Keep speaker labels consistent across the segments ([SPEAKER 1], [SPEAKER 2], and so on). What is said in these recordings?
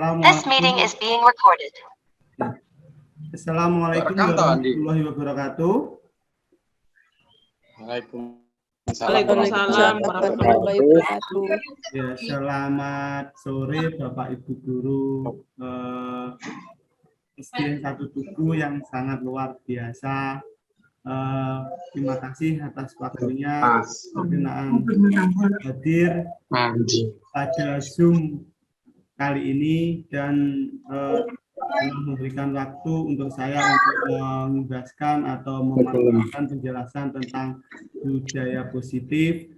[SPEAKER 1] This meeting is being recorded.
[SPEAKER 2] Assalamualaikum warahmatullahi wabarakatuh.
[SPEAKER 3] Waalaikumsalam warahmatullahi wabarakatuh.
[SPEAKER 2] Ya, selamat sore Bapak Ibu guru SD 1 Tugu yang sangat luar biasa. Terima kasih atas waktunya berkenan hadir pada Zoom kali ini dan memberikan waktu untuk saya untuk menjelaskan atau memaparkan penjelasan tentang budaya positif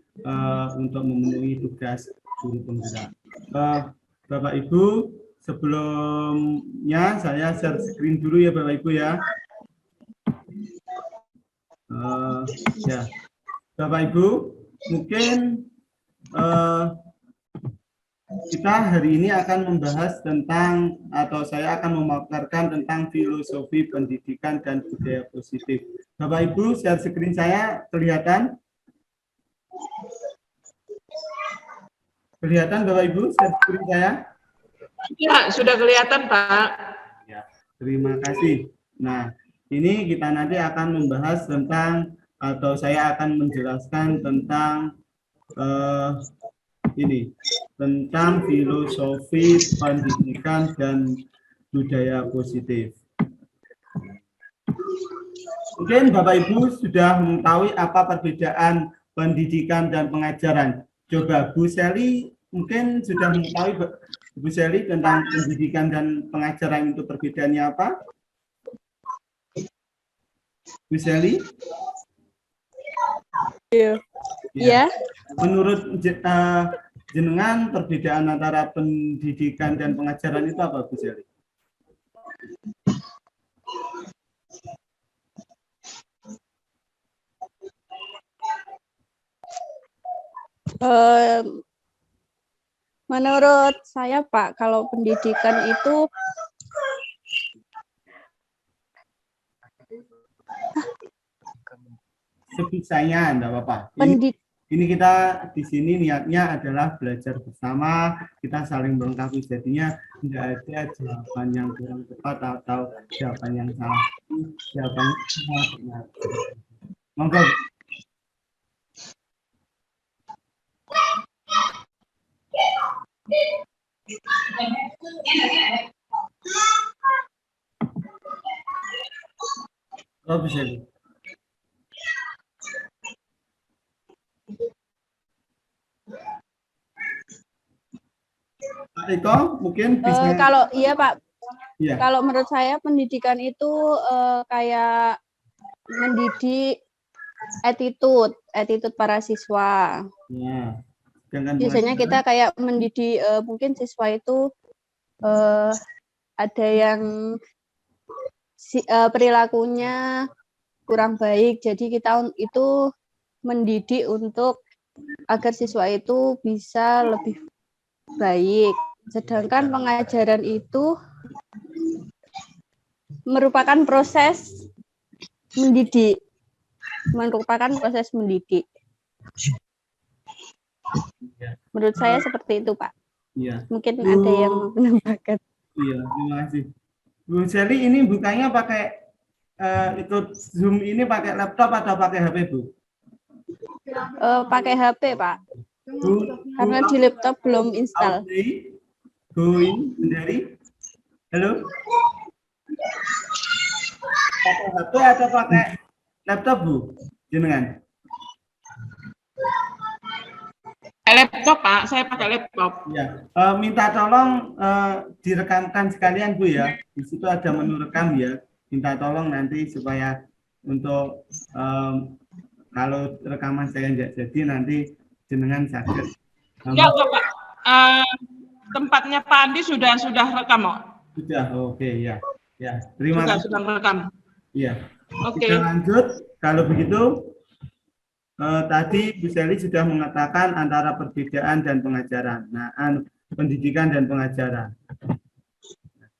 [SPEAKER 2] untuk memenuhi tugas guru penggerak. Bapak Ibu, sebelumnya saya share screen dulu ya Bapak Ibu ya. Ya, Bapak Ibu, mungkin kita hari ini akan membahas tentang, atau saya akan memaparkan tentang filosofi pendidikan dan budaya positif. Bapak Ibu, share screen saya kelihatan? Kelihatan Bapak Ibu share screen saya?
[SPEAKER 3] Ya, sudah kelihatan Pak.
[SPEAKER 2] Ya, terima kasih. Nah, ini kita nanti akan membahas tentang, atau saya akan menjelaskan tentang tentang filosofi pendidikan dan budaya positif. Mungkin Bapak Ibu sudah mengetahui apa perbedaan pendidikan dan pengajaran. Coba Bu Sally mungkin sudah mengetahui Bu Sally tentang pendidikan dan pengajaran itu perbedaannya apa? Bu Sally?
[SPEAKER 4] Iya.
[SPEAKER 2] Ya. Menurut jenengan perbedaan antara pendidikan dan pengajaran itu apa Bu Sally?
[SPEAKER 4] Menurut saya Pak, kalau pendidikan itu
[SPEAKER 2] sebisanya, enggak apa-apa. Ini kita di sini niatnya adalah belajar bersama, kita saling melengkapi, jadinya tidak ada jawaban yang kurang tepat atau jawaban yang salah. Jawabannya semua benar. Monggo. Oh, bisa. Pak Eko, mungkin bisa.
[SPEAKER 4] Kalau iya Pak,
[SPEAKER 2] ya.
[SPEAKER 4] Kalau menurut saya pendidikan itu kayak mendidik attitude para siswa.
[SPEAKER 2] Ya.
[SPEAKER 4] Biasanya kita kayak mendidik mungkin siswa itu ada yang perilakunya kurang baik, jadi kita itu mendidik untuk agar siswa itu bisa lebih baik. Sedangkan pengajaran itu merupakan proses mendidik. Menurut saya seperti itu, Pak.
[SPEAKER 2] Iya.
[SPEAKER 4] Mungkin ada yang menambahkan.
[SPEAKER 2] Iya, terima kasih. Bu Sally, ini bukanya pakai ikut Zoom ini pakai laptop atau pakai HP, Bu?
[SPEAKER 4] Pakai HP, Pak. Karena di laptop belum install.
[SPEAKER 2] Bu Indari, halo? Pakai HP atau pakai laptop, Bu? Jenengan?
[SPEAKER 3] Laptop Pak, saya pakai laptop.
[SPEAKER 2] Ya, minta tolong direkamkan sekalian Bu ya. Di situ ada menu rekam ya. Minta tolong nanti supaya untuk kalau rekaman saya nggak jadi nanti jenengan sakit.
[SPEAKER 3] Ya Pak, tempatnya Pak Andi sudah rekam kok.
[SPEAKER 2] Sudah, oke ya. Ya, terima kasih.
[SPEAKER 3] Sudah rekam.
[SPEAKER 2] Iya.
[SPEAKER 3] Oke.
[SPEAKER 2] Kita lanjut. Kalau begitu. Tadi Bu Sally sudah mengatakan antara perbedaan dan pengajaran. Nah, pendidikan dan pengajaran.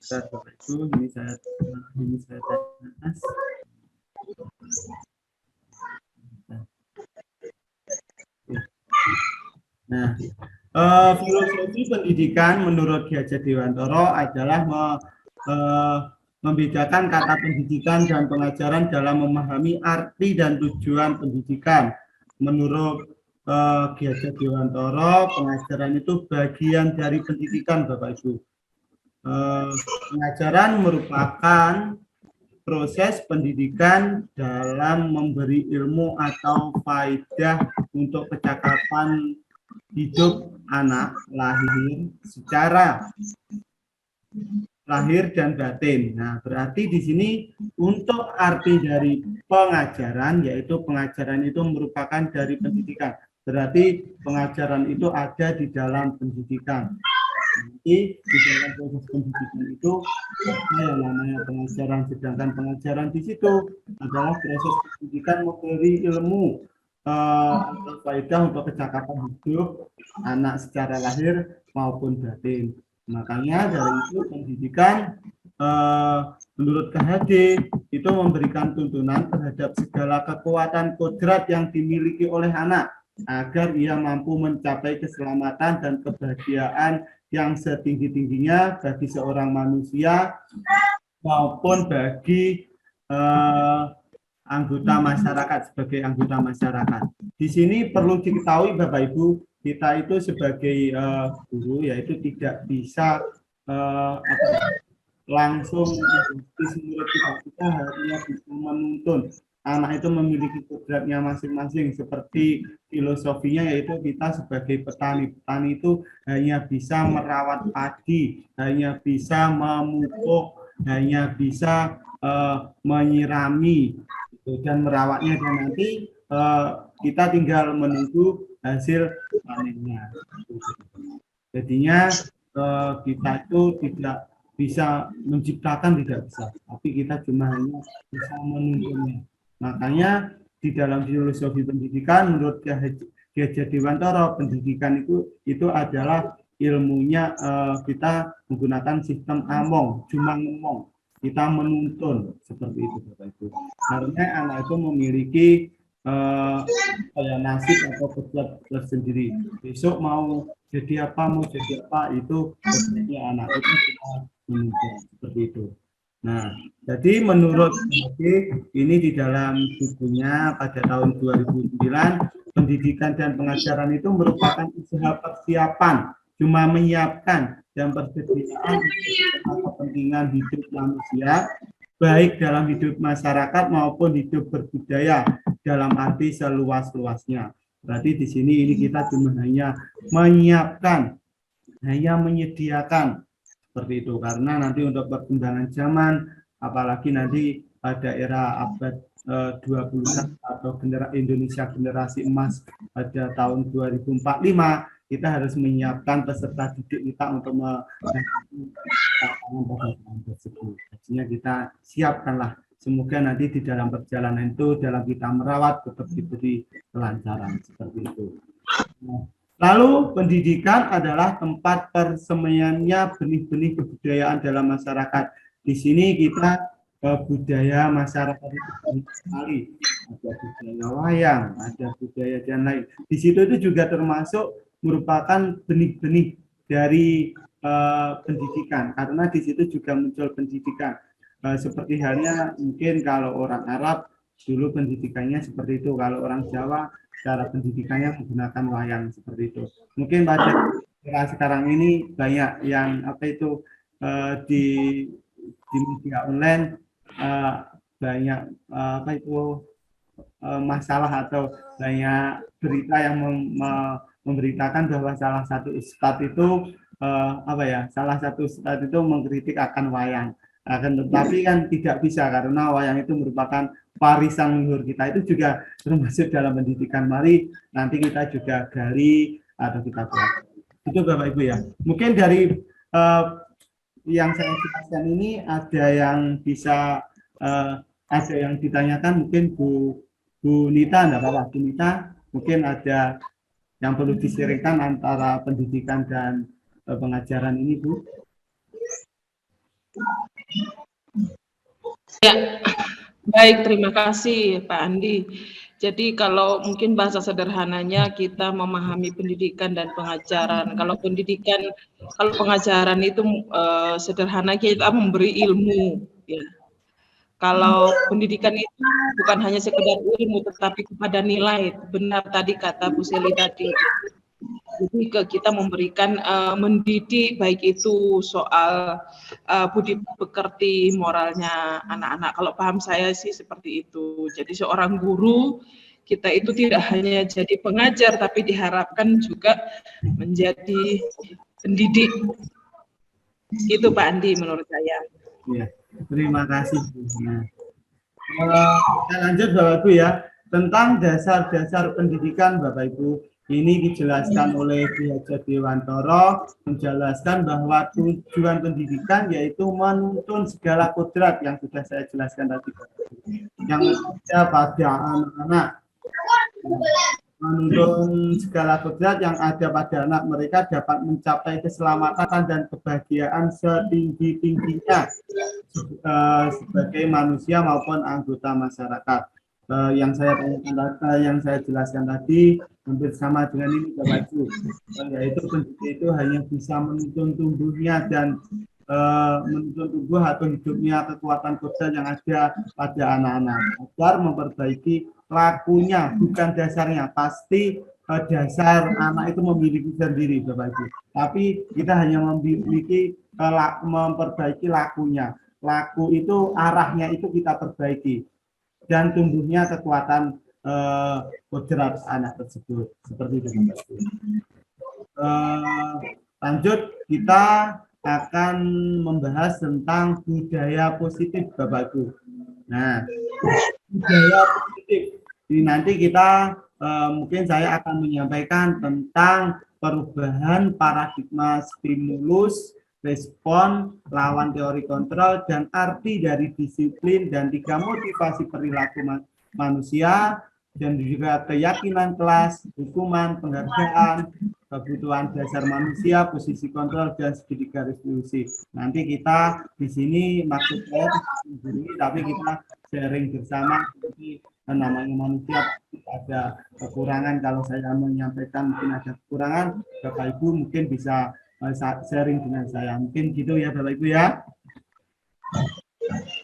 [SPEAKER 2] Ini saya bahas. Nah, Filosofi pendidikan menurut Ki Hajar Dewantara adalah membedakan kata pendidikan dan pengajaran dalam memahami arti dan tujuan pendidikan. Menurut Ki Hajar Dewantara, pengajaran itu bagian dari pendidikan, Bapak Ibu. Pengajaran merupakan proses pendidikan dalam memberi ilmu atau faedah untuk kecakapan hidup anak lahir dan batin. Nah, berarti di sini untuk arti dari pengajaran, yaitu pengajaran itu merupakan dari pendidikan. Berarti pengajaran itu ada di dalam pendidikan. Nanti di dalam proses pendidikan itu ada yang namanya pengajaran, sedangkan pengajaran di situ adalah proses pendidikan memberi ilmu atau faedah untuk kecakapan hidup anak secara lahir maupun batin. Makanya dari itu pendidikan menurut KHD itu memberikan tuntunan terhadap segala kekuatan kodrat yang dimiliki oleh anak agar ia mampu mencapai keselamatan dan kebahagiaan yang setinggi-tingginya bagi seorang manusia maupun bagi anggota masyarakat, sebagai anggota masyarakat. Di sini perlu diketahui Bapak Ibu, kita itu sebagai guru yaitu tidak bisa langsung murid kita harusnya bisa menuntun. Anak itu memiliki kodratnya masing-masing, seperti filosofinya yaitu kita sebagai petani. Petani itu hanya bisa merawat padi, hanya bisa memupuk, hanya bisa menyirami dan merawatnya, dan nanti kita tinggal menunggu hasil panennya. Jadinya kita itu tidak bisa menciptakan, tidak bisa, tapi kita cuma hanya bisa menuntunnya. Makanya di dalam filosofi pendidikan menurut Ki Hajar Dewantara, pendidikan itu adalah ilmunya kita menggunakan sistem among, cuma ngomong, kita menuntun, seperti itu Bapak Ibu. Karena anak itu memiliki nasib atau kodrat tersendiri. Besok mau jadi apa, itu kodratnya anak itu kita menuntun, seperti itu. Nah, jadi menurut ini di dalam bukunya pada tahun 2009, pendidikan dan pengajaran itu merupakan usaha persiapan, cuma menyiapkan dan persediaan kepentingan hidup manusia, baik dalam hidup masyarakat maupun hidup berbudaya dalam arti seluas-luasnya. Berarti di sini ini kita cuma hanya menyiapkan, hanya menyediakan, seperti itu, karena nanti untuk perkembangan zaman, apalagi nanti pada era abad 21 atau Indonesia generasi emas pada tahun 2045, kita harus menyiapkan peserta didik kita untuk melakukan tersebut. Artinya kita siapkanlah, semoga nanti di dalam perjalanan itu, dalam kita merawat, tetap diberi kelancaran, seperti itu. Lalu pendidikan adalah tempat persemaiannya benih-benih kebudayaan dalam masyarakat. Di sini kita budaya masyarakat itu banyak sekali. Ada budaya wayang, ada budaya dan lain. Di situ itu juga termasuk merupakan benih-benih dari pendidikan, karena di situ juga muncul pendidikan. Seperti halnya mungkin kalau orang Arab dulu pendidikannya seperti itu, kalau orang Jawa cara pendidikannya menggunakan wayang, seperti itu. Mungkin pada era sekarang ini banyak yang di media online banyak masalah atau banyak berita yang memberitakan bahwa salah satu ustadz itu mengkritik akan wayang. Akan tetapi kan tidak bisa, karena wayang itu merupakan warisan leluhur kita, itu juga termasuk dalam pendidikan. Mari nanti kita juga gali atau kita belajar. Itu Bapak Ibu ya. Mungkin dari yang saya jelaskan ini ada yang bisa ada yang ditanyakan, mungkin Bu Nita, enggak apa-apa, Bu Nita, mungkin ada yang perlu diseringkan antara pendidikan dan pengajaran ini, Bu.
[SPEAKER 3] Ya, baik, terima kasih Pak Andi. Jadi kalau mungkin bahasa sederhananya kita memahami pendidikan dan pengajaran. Kalau pengajaran itu sederhana kita memberi ilmu. Ya. Kalau pendidikan itu bukan hanya sekedar ilmu, tetapi kepada nilai. Benar tadi kata Bu Seli tadi. Jadi kita memberikan mendidik, baik itu soal budi pekerti, moralnya anak-anak. Kalau paham saya sih seperti itu. Jadi seorang guru kita itu tidak hanya jadi pengajar, tapi diharapkan juga menjadi pendidik. Itu Pak Andi menurut saya.
[SPEAKER 2] Ya, terima kasih. Nah, kita lanjut Bapak Ibu ya, tentang dasar-dasar pendidikan Bapak Ibu. Ini dijelaskan oleh Ki Hajar Dewantoro, menjelaskan bahwa tujuan pendidikan yaitu menuntun segala kodrat yang sudah saya jelaskan tadi, yang ada pada anak-anak, menuntun segala kodrat yang ada pada anak mereka dapat mencapai keselamatan dan kebahagiaan setinggi-tingginya sebagai manusia maupun anggota masyarakat. Yang saya jelaskan tadi hampir sama dengan ini Bapak Ibu, yaitu pendidik itu hanya bisa menuntun tumbuhnya dan menuntun tubuh atau hidupnya kekuatan kodrat yang ada pada anak-anak agar memperbaiki lakunya, bukan dasarnya. Pasti dasar anak itu memiliki sendiri Bapak Ibu, tapi kita hanya memperbaiki lakunya. Laku itu arahnya itu kita perbaiki dan tumbuhnya kekuatan kodrat anak tersebut, seperti itu Bapak Ibu. Lanjut, kita akan membahas tentang budaya positif Bapak Ibu. Nah, budaya positif ini nanti kita mungkin saya akan menyampaikan tentang perubahan paradigma stimulus, respon, lawan teori kontrol, dan arti dari disiplin dan 3 motivasi perilaku manusia, dan juga keyakinan kelas, hukuman, penghargaan, kebutuhan dasar manusia, posisi kontrol, dan segitiga resolusi. Nanti kita di sini maksud saya tapi kita sharing bersama. Jadi namanya manusia ada kekurangan, kalau saya menyampaikan mungkin ada kekurangan, Bapak Ibu mungkin bisa sharing dengan saya, mungkin gitu ya Bapak Ibu ya.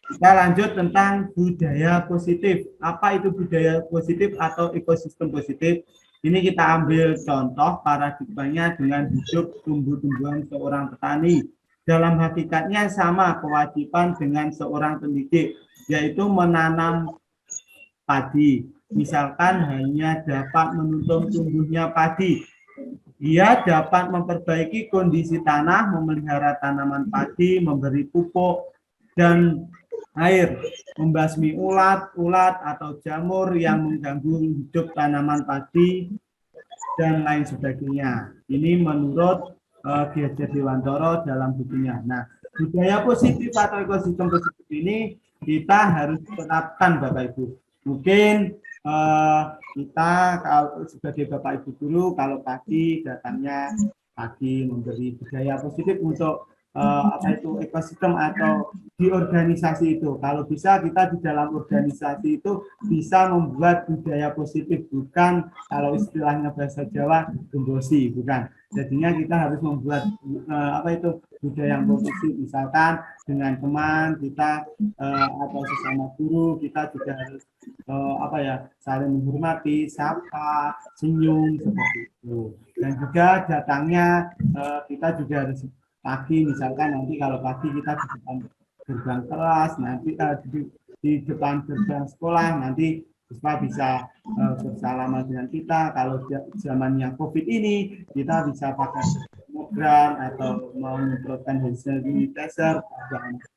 [SPEAKER 2] Kita lanjut tentang budaya positif. Apa itu budaya positif atau ekosistem positif? Ini kita ambil contoh paradigmanya dengan hidup tumbuh-tumbuhan seorang petani. Dalam hakikatnya sama kewajiban dengan seorang pendidik, yaitu menanam padi. Misalkan hanya dapat menuntun tumbuhnya padi, dia dapat memperbaiki kondisi tanah, memelihara tanaman padi, memberi pupuk dan air, membasmi ulat atau jamur yang mengganggu hidup tanaman padi, dan lain sebagainya. Ini menurut Ki Hajar Dewantoro dalam bukunya. Nah, budaya positif atau ekosistem positif ini kita harus terapkan Bapak Ibu. Mungkin kita kalau sebagai Bapak Ibu guru, kalau pagi datangnya pagi memberi budaya positif untuk apa itu ekosistem atau di organisasi itu. Kalau bisa kita di dalam organisasi itu bisa membuat budaya positif, bukan kalau istilahnya bahasa Jawa gembosi, bukan. Jadinya kita harus membuat apa itu budaya yang positif, misalkan dengan teman kita atau sesama guru kita juga harus apa ya, saling menghormati, sapa, senyum seperti itu. Dan juga datangnya kita juga harus pagi, misalkan nanti kalau pagi kita di depan gerbang kelas, nanti di depan gerbang sekolah, nanti siswa bisa bersalaman dengan kita. Kalau zamannya COVID ini, kita bisa pakai program atau menyemprotkan hand sanitizer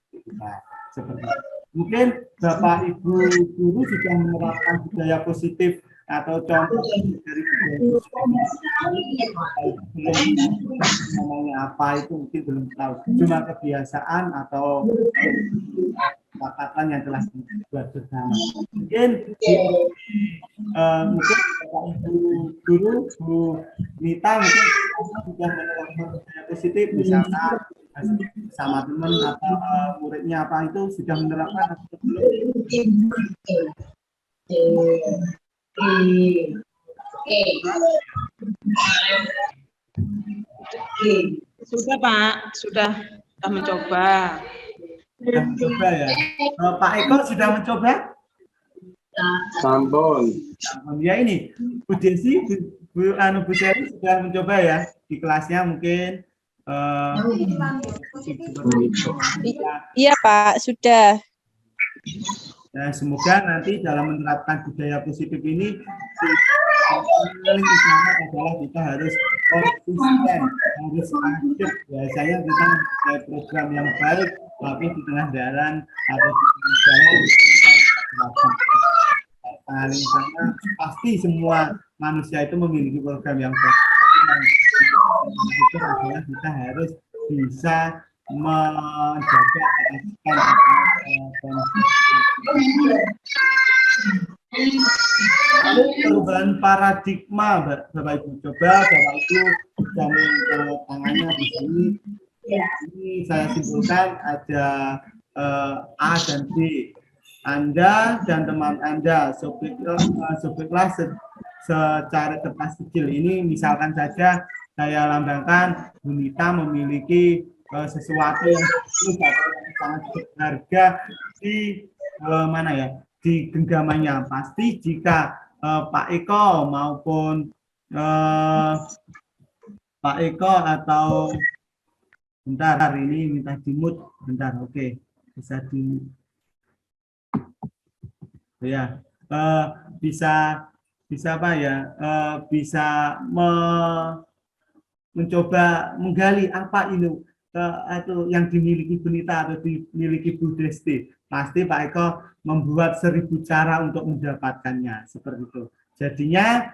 [SPEAKER 2] kita seperti itu. Mungkin Bapak Ibu guru sudah menerapkan budaya positif atau contoh dari budaya namanya apa itu mungkin belum tahu, cuma kebiasaan atau kesepakatan yang telah dibuat bersama. Mungkin Bapak Ibu guru, Bu Nita mungkin sudah menerapkan budaya positif, misalkan sama teman atau muridnya apa itu sudah menerapkan atau belum?
[SPEAKER 3] Sudah Pak, sudah mencoba.
[SPEAKER 2] Sudah mencoba ya. Pak Eko sudah mencoba?
[SPEAKER 5] Sampun.
[SPEAKER 2] Ya ini, Bu Desi, Bu Seri sudah mencoba ya di kelasnya mungkin.
[SPEAKER 4] Iya Pak, sudah.
[SPEAKER 2] Nah, semoga nanti dalam menerapkan budaya positif ini paling utama adalah kita harus konsisten, harus aktif. Biasanya kita mempunyai program yang baik, tapi di tengah jalan atau di tengah jalan paling utama pasti semua manusia itu memiliki program yang baik. Itu adalah kita harus bisa menjaga lalu perubahan paradigma, Bapak Ibu coba Bapak Ibu jamin tangannya di sini. Ini saya simpulkan ada A dan B. Anda dan teman Anda subjeklah secara kertas kecil ini, misalkan saja saya lambangkan Bunita memiliki sesuatu yang sangat berharga di mana ya, di genggamannya. Pasti jika Pak Eko maupun Pak Eko atau bentar ini minta dimut bentar, oke, bisa di ya bisa apa ya, bisa mencoba menggali apa itu yang dimiliki Bunita atau dimiliki Bu Desti. Pasti Pak Eko membuat 1000 cara untuk mendapatkannya, seperti itu. Jadinya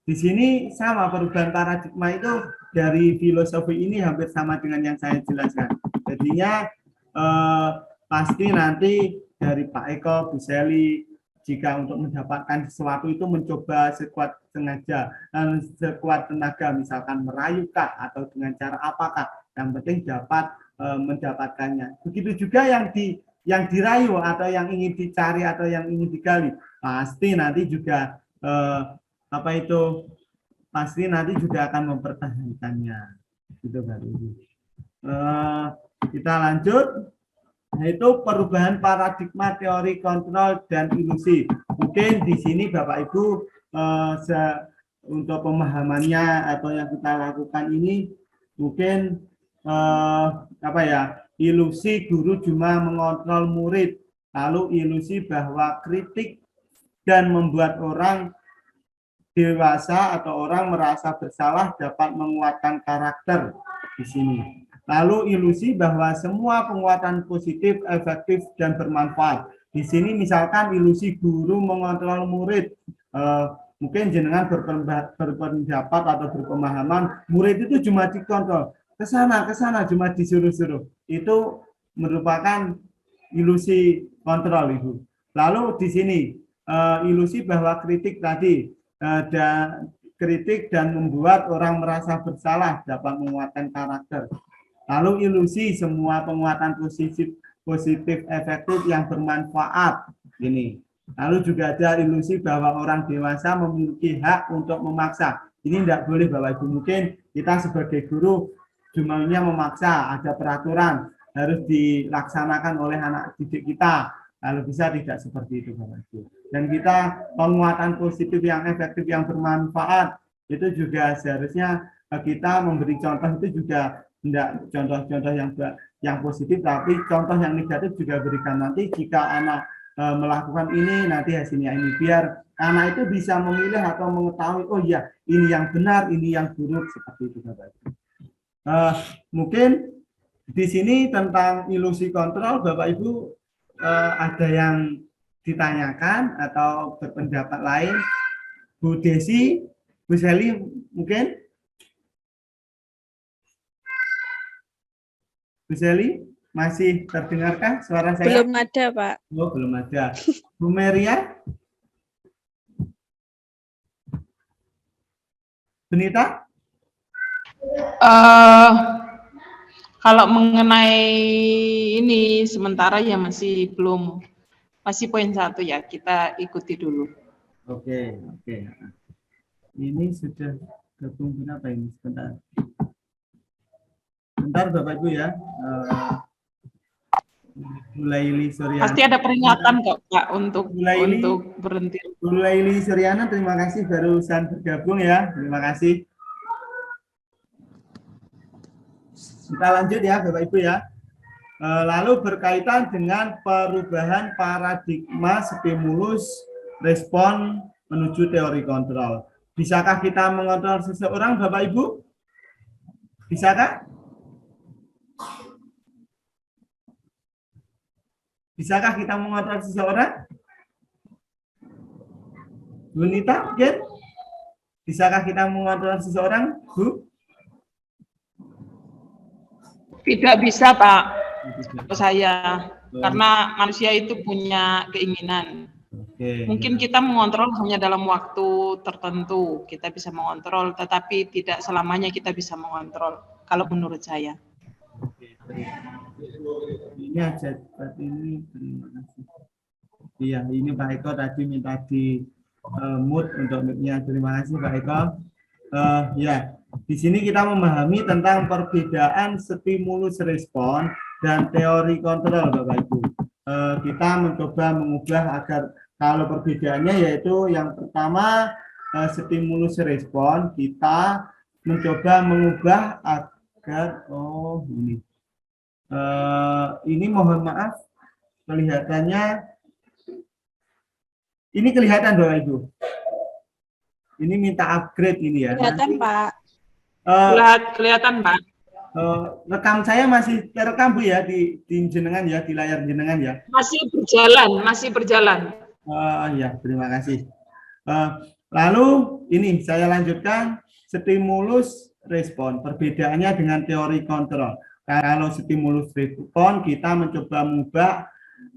[SPEAKER 2] di sini sama, perubahan paradigma itu dari filosofi ini hampir sama dengan yang saya jelaskan. Jadinya pasti nanti dari Pak Eko, Bu Seli, jika untuk mendapatkan sesuatu itu mencoba sekuat tenaga, sekuat tenaga, misalkan merayukah atau dengan cara apakah, yang penting dapat mendapatkannya. Begitu juga yang dirayu atau yang ingin dicari atau yang ingin digali, pasti nanti juga pasti nanti juga akan mempertahankannya. Gitu baru. Kita lanjut. Yaitu perubahan paradigma teori kontrol dan ilusi. Mungkin di sini Bapak Ibu untuk pemahamannya atau yang kita lakukan ini mungkin ilusi guru cuma mengontrol murid, lalu ilusi bahwa kritik dan membuat orang dewasa atau orang merasa bersalah dapat menguatkan karakter di sini. Lalu ilusi bahwa semua penguatan positif, efektif, dan bermanfaat. Di sini misalkan ilusi guru mengontrol murid. Mungkin jenengan berpendapat atau berpemahaman, murid itu cuma dikontrol. Ke sana, cuma disuruh-suruh. Itu merupakan ilusi kontrol, Ibu. Lalu di sini, ilusi bahwa kritik tadi, kritik dan membuat orang merasa bersalah dapat menguatkan karakter. Lalu ilusi semua penguatan positif efektif yang bermanfaat ini. Lalu juga ada ilusi bahwa orang dewasa memiliki hak untuk memaksa. Ini tidak boleh Bapak Ibu. Mungkin kita sebagai guru jumlahnya memaksa, ada peraturan harus dilaksanakan oleh anak didik kita. Lalu bisa tidak seperti itu Bapak Ibu. Dan kita penguatan positif yang efektif yang bermanfaat itu juga seharusnya kita memberi contoh itu juga tidak contoh-contoh yang positif, tapi contoh yang negatif juga berikan. Nanti jika anak melakukan ini, nanti hasilnya ini, biar anak itu bisa memilih atau mengetahui, oh ya ini yang benar, ini yang buruk, seperti itu Bapak Ibu. Mungkin di sini tentang ilusi kontrol, Bapak Ibu ada yang ditanyakan atau berpendapat lain? Bu Desi, Bu Seli mungkin? Bu Seli, masih terdengarkah suara saya?
[SPEAKER 4] Belum ada, Pak.
[SPEAKER 2] Oh, belum ada. Bu Meria? Bunita?
[SPEAKER 3] Kalau mengenai ini sementara ya masih belum, masih poin 1 ya, kita ikuti dulu.
[SPEAKER 2] Oke, oke. Ini sudah gabung berapa ini? Sebentar. Bentar Bapak Ibu ya. Laili Suryana.
[SPEAKER 3] Pasti ada peringatan kok Pak untuk
[SPEAKER 2] Laili.
[SPEAKER 3] berhenti.
[SPEAKER 2] Laili Suryana, terima kasih barusan bergabung ya. Terima kasih. Kita lanjut ya Bapak Ibu ya. Lalu berkaitan dengan perubahan paradigma stimulus respon menuju teori kontrol. Bisakah kita mengontrol seseorang Bapak Ibu? Bisakah? Bisakah kita mengontrol seseorang? Bu Nita, mungkin? Bisakah kita mengontrol seseorang, Bu?
[SPEAKER 3] Tidak bisa Pak, saya karena manusia itu punya keinginan.
[SPEAKER 2] Oke.
[SPEAKER 3] Mungkin kita mengontrol hanya dalam waktu tertentu, kita bisa mengontrol, tetapi tidak selamanya kita bisa mengontrol, kalau menurut saya.
[SPEAKER 2] Oke, ini aja seperti ini, terima kasih. Iya, ini Pak Eko tadi minta di mute untuk mic-nya. Terima kasih Pak Eko. Ya, di sini kita memahami tentang perbedaan stimulus respon dan teori kontrol Bapak Ibu. Kita mencoba mengubah agar kalau perbedaannya yaitu yang pertama stimulus respon, kita mencoba mengubah agar ini mohon maaf kelihatannya ini kelihatan Bapak Ibu. Ini minta upgrade ini ya.
[SPEAKER 4] Kelihatan Pak.
[SPEAKER 3] Kelihatan Pak.
[SPEAKER 2] Rekam saya masih terekam Bu ya di jenengan ya, di layar jenengan ya.
[SPEAKER 3] Masih berjalan.
[SPEAKER 2] Ya, terima kasih. Lalu ini saya lanjutkan stimulus respon. Perbedaannya dengan teori kontrol. Kalau stimulus respon kita mencoba mengubah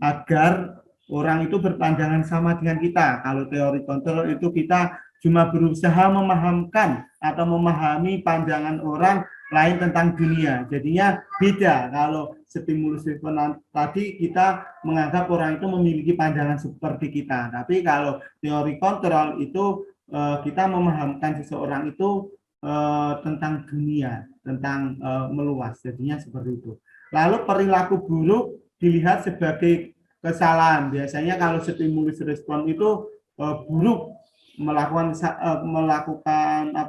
[SPEAKER 2] agar orang itu berpandangan sama dengan kita. Kalau teori kontrol itu kita cuma berusaha memahamkan atau memahami pandangan orang lain tentang dunia. Jadinya beda. Kalau stimulus respon tadi kita menganggap orang itu memiliki pandangan seperti kita. Tapi kalau teori kontrol itu kita memahamkan seseorang itu tentang dunia, tentang meluas. Jadinya seperti itu. Lalu perilaku buruk dilihat sebagai kesalahan. Biasanya kalau stimulus respon itu buruk, melakukan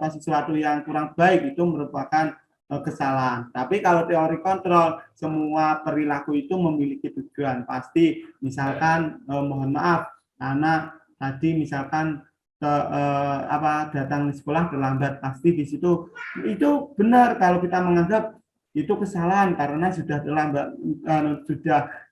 [SPEAKER 2] sesuatu yang kurang baik itu merupakan kesalahan. Tapi kalau teori kontrol, semua perilaku itu memiliki tujuan. Pasti misalkan mohon maaf, anak tadi misalkan datang di sekolah terlambat, pasti di situ itu benar kalau kita menganggap itu kesalahan karena sudah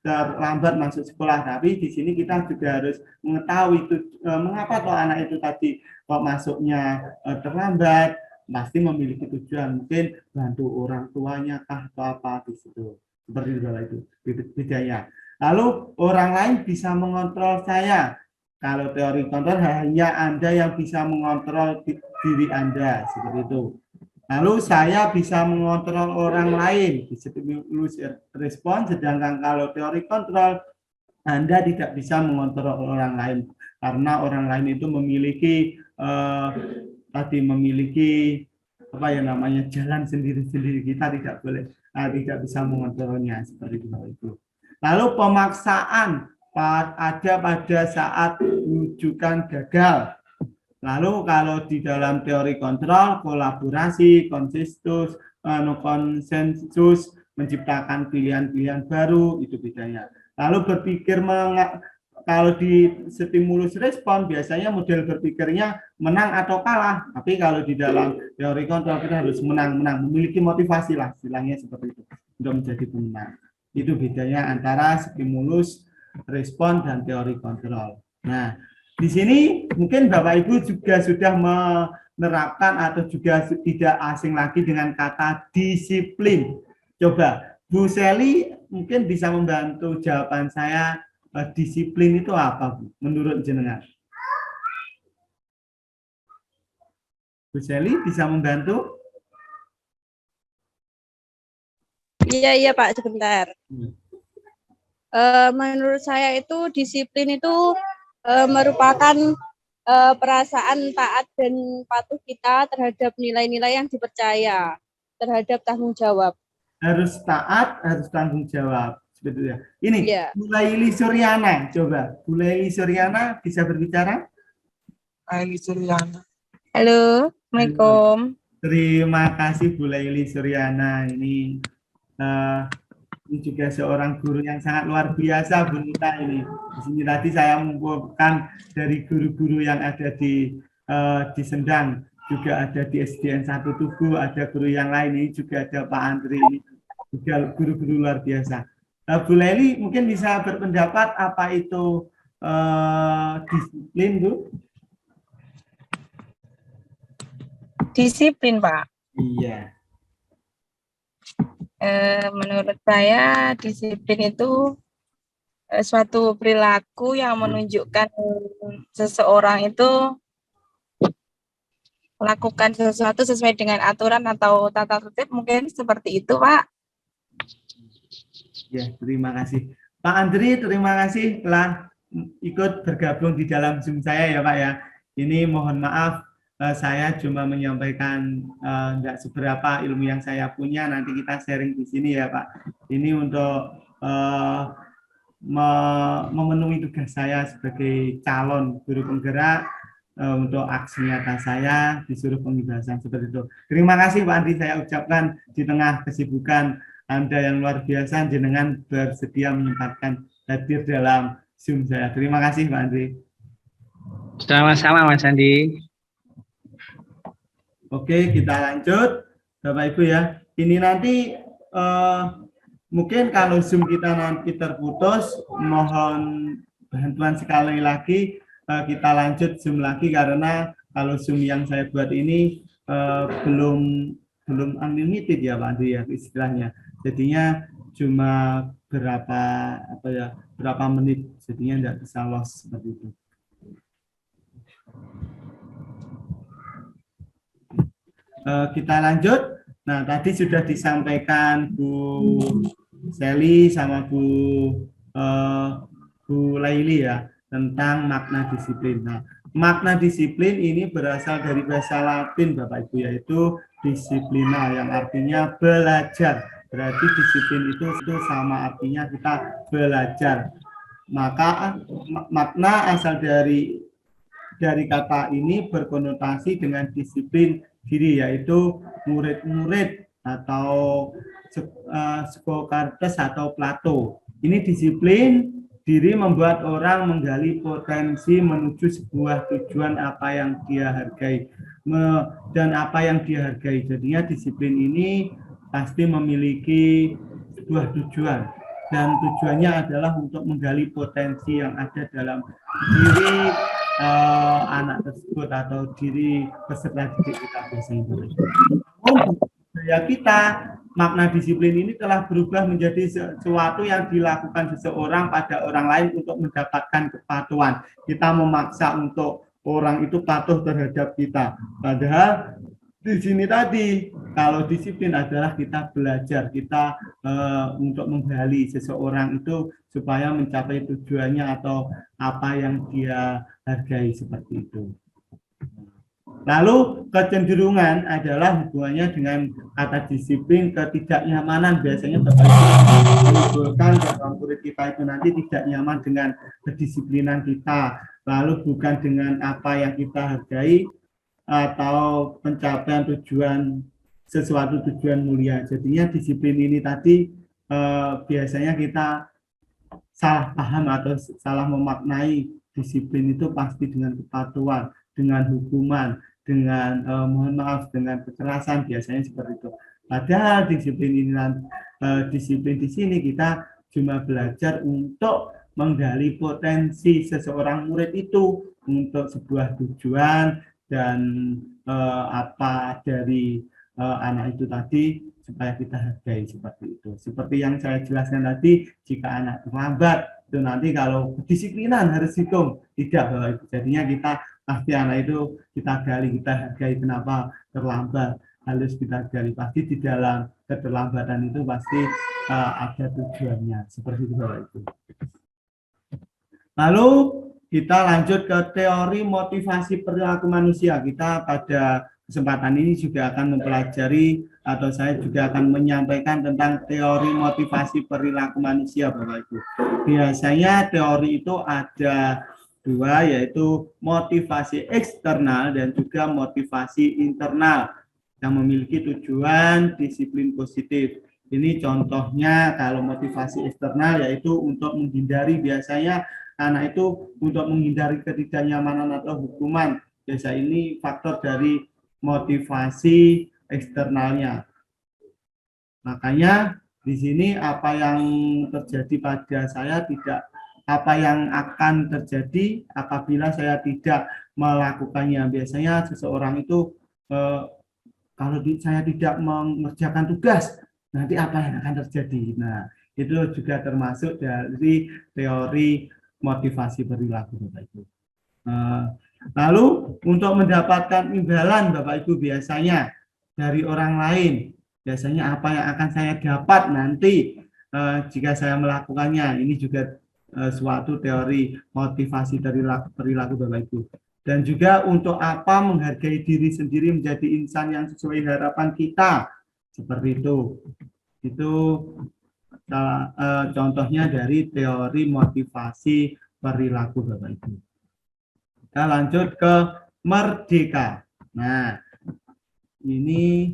[SPEAKER 2] terlambat masuk sekolah. Tapi di sini kita juga harus mengetahui itu mengapa toh anak itu tadi kok masuknya terlambat, pasti memiliki tujuan, mungkin bantu orang tuanya kah atau apa di situ. Seperti itu bedanya. Lalu orang lain bisa mengontrol saya. Kalau teori kontrol hanya Anda yang bisa mengontrol diri Anda, seperti itu. Lalu saya bisa mengontrol orang lain di stimulus respon, sedangkan kalau teori kontrol Anda tidak bisa mengontrol orang lain karena orang lain itu memiliki jalan sendiri-sendiri. Kita tidak boleh tidak bisa mengontrolnya seperti itu. Lalu pemaksaan ada pada saat rujukan gagal. Lalu kalau di dalam teori kontrol, kolaborasi, konsensus, menciptakan pilihan-pilihan baru, itu bedanya. Lalu berpikir, kalau di stimulus respon, biasanya model berpikirnya menang atau kalah. Tapi kalau di dalam teori kontrol, kita harus menang-menang, memiliki motivasi lah, istilahnya seperti itu, untuk menjadi pemenang. Itu bedanya antara stimulus respon dan teori kontrol. Nah, di sini mungkin Bapak Ibu juga sudah menerapkan atau juga tidak asing lagi dengan kata disiplin. Coba Bu Seli mungkin bisa membantu jawaban saya, disiplin itu apa Bu, menurut jenengan? Bu Seli bisa membantu?
[SPEAKER 4] Iya Pak, sebentar. Menurut saya itu disiplin itu merupakan perasaan taat dan patuh kita terhadap nilai-nilai yang dipercaya, terhadap tanggung jawab.
[SPEAKER 2] Harus taat, harus tanggung jawab. Sebetulnya. Ini,
[SPEAKER 4] Iya.
[SPEAKER 2] Bu Laili Suryana, coba. Bu Laili Suryana bisa berbicara?
[SPEAKER 5] Laili Suryana.
[SPEAKER 6] Halo, Assalamualaikum.
[SPEAKER 2] Terima kasih Bu Laili Suryana. Ini juga seorang guru yang sangat luar biasa, Bu Nita ini. Di sini tadi saya mengumpulkan dari guru-guru yang ada di Sendang, juga ada di SDN 1 Tugu, ada guru yang lain ini juga ada Pak Andri ini, juga guru-guru luar biasa. Bu Laili mungkin bisa berpendapat apa itu disiplin, Bu?
[SPEAKER 6] Disiplin, Pak.
[SPEAKER 2] Iya.
[SPEAKER 6] Menurut saya disiplin itu suatu perilaku yang menunjukkan seseorang itu melakukan sesuatu sesuai dengan aturan atau tata tertib, mungkin seperti itu, Pak.
[SPEAKER 2] Ya, terima kasih. Pak Andri, terima kasih telah ikut bergabung di dalam Zoom saya ya Pak ya. Ini mohon maaf, saya cuma menyampaikan enggak seberapa ilmu yang saya punya, nanti kita sharing di sini ya Pak. Ini untuk memenuhi tugas saya sebagai calon guru penggerak, untuk aksi nyata saya disuruh pembebasan seperti itu. Terima kasih Pak Andri, saya ucapkan di tengah kesibukan Anda yang luar biasa, jenengan bersedia menyempatkan hadir dalam Zoom saya. Terima kasih Pak Andri.
[SPEAKER 7] Sama-sama Mas Andi.
[SPEAKER 2] Oke, kita lanjut Bapak Ibu ya. Ini nanti mungkin kalau Zoom kita nanti terputus, mohon bantuan sekali lagi, kita lanjut Zoom lagi karena kalau Zoom yang saya buat ini belum unlimited ya Pak Andri ya istilahnya. Jadinya cuma berapa menit, jadinya tidak bisa loss seperti itu. Kita lanjut. Nah, tadi sudah disampaikan Bu Sally sama Bu Laili ya tentang makna disiplin. Nah, makna disiplin ini berasal dari bahasa Latin Bapak Ibu, yaitu disiplina yang artinya belajar. Berarti disiplin itu sama artinya kita belajar. Maka makna asal dari kata ini berkonotasi dengan disiplin diri, yaitu murid-murid atau Socrates atau Plato. Ini disiplin diri membuat orang menggali potensi menuju sebuah tujuan apa yang dia hargai dan apa yang dia hargai. Jadinya disiplin ini pasti memiliki sebuah tujuan, dan tujuannya adalah untuk menggali potensi yang ada dalam diri anak tersebut atau diri peserta didik kita biasanya. Budaya kita, makna disiplin ini telah berubah menjadi sesuatu yang dilakukan seseorang pada orang lain untuk mendapatkan kepatuhan. Kita memaksa untuk orang itu patuh terhadap kita. Padahal di sini tadi, kalau disiplin adalah kita belajar, kita untuk menggali seseorang itu supaya mencapai tujuannya atau apa yang dia hargai seperti itu. Lalu kecenderungan adalah hubungannya dengan kata disiplin, ketidaknyamanan. Biasanya Bapak Ibu menimbulkan bahwa murid kita itu nanti tidak nyaman dengan kedisiplinan kita, lalu bukan dengan apa yang kita hargai atau pencapaian sesuatu tujuan mulia. Jadinya disiplin ini tadi biasanya kita salah paham atau salah memaknai disiplin itu pasti dengan kepatuhan, dengan hukuman, dengan mohon maaf, dengan kekerasan, biasanya seperti itu. Padahal disiplin di sini kita cuma belajar untuk menggali potensi seseorang murid itu untuk sebuah tujuan dan apa dari anak itu tadi supaya kita hargai seperti itu. Seperti yang saya jelaskan tadi, jika anak terlambat itu nanti kalau kedisiplinan harus hitung, tidak Bapak Ibu. Jadinya kita pasti anak itu kita gali, kita hargai. Kenapa terlambat, harus kita gali. Pasti di dalam keterlambatan itu pasti ada tujuannya, seperti itu Bapak Ibu. Lalu kita lanjut ke teori motivasi perilaku manusia. Kita pada kesempatan ini juga akan mempelajari atau saya juga akan menyampaikan tentang teori motivasi perilaku manusia, Bapak Ibu. Biasanya teori itu ada dua, yaitu motivasi eksternal dan juga motivasi internal yang memiliki tujuan disiplin positif. Ini contohnya kalau motivasi eksternal yaitu untuk menghindari, biasanya anak itu untuk menghindari ketidaknyamanan atau hukuman. Biasa ini faktor dari motivasi eksternalnya. Makanya di sini apa yang terjadi pada saya tidak, apa yang akan terjadi apabila saya tidak melakukannya. Biasanya seseorang itu kalau saya tidak mengerjakan tugas, nanti apa yang akan terjadi. Nah, itu juga termasuk dari teori motivasi perilaku, Bapak Ibu. Lalu untuk mendapatkan imbalan, Bapak Ibu, biasanya dari orang lain, biasanya apa yang akan saya dapat nanti jika saya melakukannya. Ini juga suatu teori motivasi dari perilaku, Bapak Ibu. Dan juga untuk apa menghargai diri sendiri menjadi insan yang sesuai harapan kita, seperti itu. Itu contohnya dari teori motivasi perilaku, Bapak Ibu. Kita lanjut ke merdeka. Nah, ini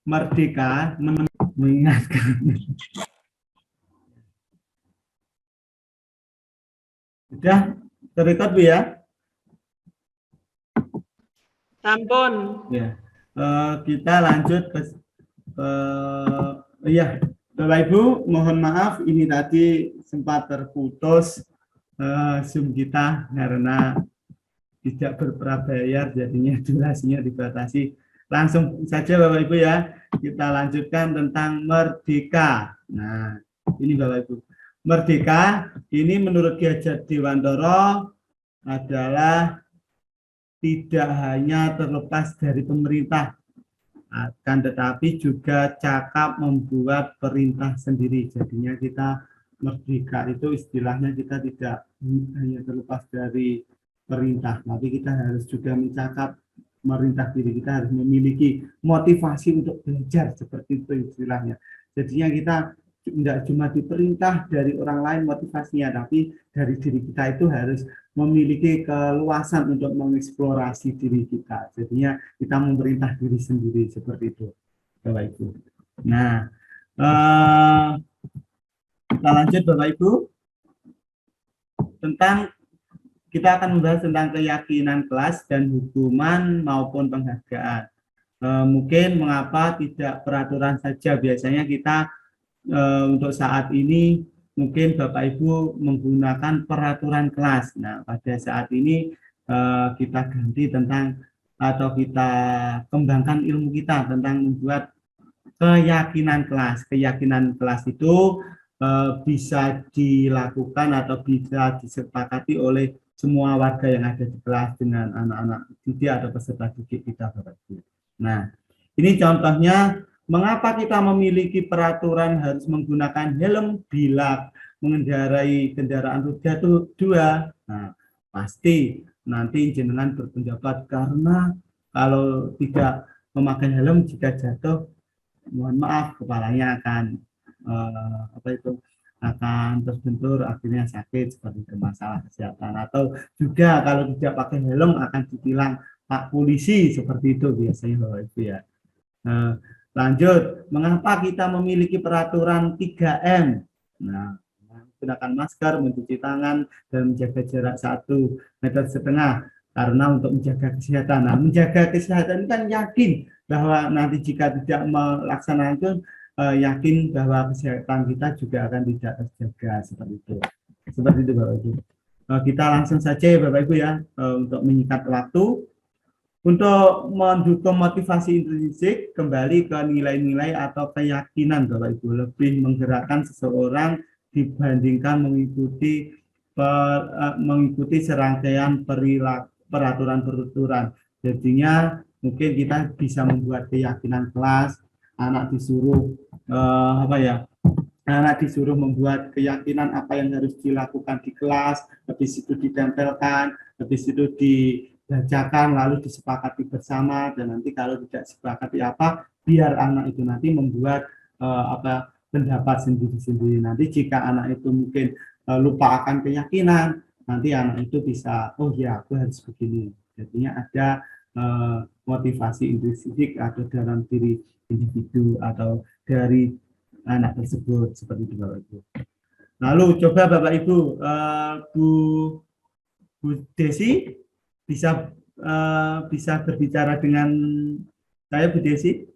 [SPEAKER 2] merdeka mengingatkan. Sudah terlihat, Bu, ya?
[SPEAKER 3] Sampun.
[SPEAKER 2] Ya, kita lanjut ke ya, Bapak Ibu, mohon maaf ini tadi sempat terputus Zoom kita karena tidak berprabayar, jadinya durasinya dibatasi. Langsung saja Bapak Ibu ya, kita lanjutkan tentang merdeka. Nah, ini Bapak Ibu, merdeka ini menurut Ki Hajar Dewantara adalah tidak hanya terlepas dari pemerintah, akan tetapi juga cakap membuat perintah sendiri. Jadinya kita merdeka itu istilahnya kita tidak hanya terlepas dari perintah, tapi kita harus juga mencakap merintah diri. Kita harus memiliki motivasi untuk belajar, seperti itu istilahnya. Jadinya kita tidak cuma diperintah dari orang lain motivasinya, tapi dari diri kita itu harus memiliki keluasan untuk mengeksplorasi diri kita. Jadinya kita memerintah diri sendiri, seperti itu, Bapak Ibu. Nah, kita lanjut Bapak Ibu, kita akan membahas tentang keyakinan kelas dan hukuman maupun penghargaan. Mungkin mengapa tidak peraturan saja, biasanya kita untuk saat ini mungkin Bapak Ibu menggunakan peraturan kelas. Nah, pada saat ini kita ganti tentang atau kita kembangkan ilmu kita tentang membuat keyakinan kelas. Keyakinan kelas itu bisa dilakukan atau bisa disepakati oleh semua warga yang ada di kelas dengan anak-anak didik atau peserta didik kita, Bapak Ibu. Nah, ini contohnya mengapa kita memiliki peraturan harus menggunakan helm bila mengendarai kendaraan roda 2. Nah, pasti nanti jenengan berpendapat karena kalau tidak memakai helm jika jatuh, mohon maaf, kepalanya akan akan terbentur, akhirnya sakit, seperti itu, masalah kesehatan. Atau juga kalau tidak pakai helm akan ditilang Pak Polisi, seperti itu biasanya, Bapak Ibu ya. Lanjut, mengapa kita memiliki peraturan 3M? Nah, menggunakan masker, mencuci tangan, dan menjaga jarak 1,5 meter, karena untuk menjaga kesehatan. Nah, menjaga kesehatan kan yakin bahwa nanti jika tidak melaksanakan itu, yakin bahwa kesehatan kita juga akan tidak terjaga, seperti itu. Seperti itu, Bapak Ibu. Kita langsung saja ya Bapak Ibu ya, untuk menyingkat waktu. Untuk mendukung motivasi intrinsik, kembali ke nilai-nilai atau keyakinan Bapak Ibu, lebih menggerakkan seseorang dibandingkan mengikuti serangkaian peraturan-peraturan. Jadinya mungkin kita bisa membuat keyakinan kelas, anak disuruh anak disuruh membuat keyakinan apa yang harus dilakukan di kelas, habis itu ditempelkan, habis itu dibacakan, lalu disepakati bersama, dan nanti kalau tidak sepakati apa, biar anak itu nanti membuat pendapat sendiri-sendiri. Nanti jika anak itu mungkin lupa akan keyakinan, nanti anak itu bisa, oh ya, aku harus begini. Jadinya ada motivasi intrinsik atau dalam diri individu atau dari anak tersebut, seperti itu Bapak Ibu. Lalu coba Bapak Ibu, Bu Desi bisa berbicara dengan saya, Bu Desi,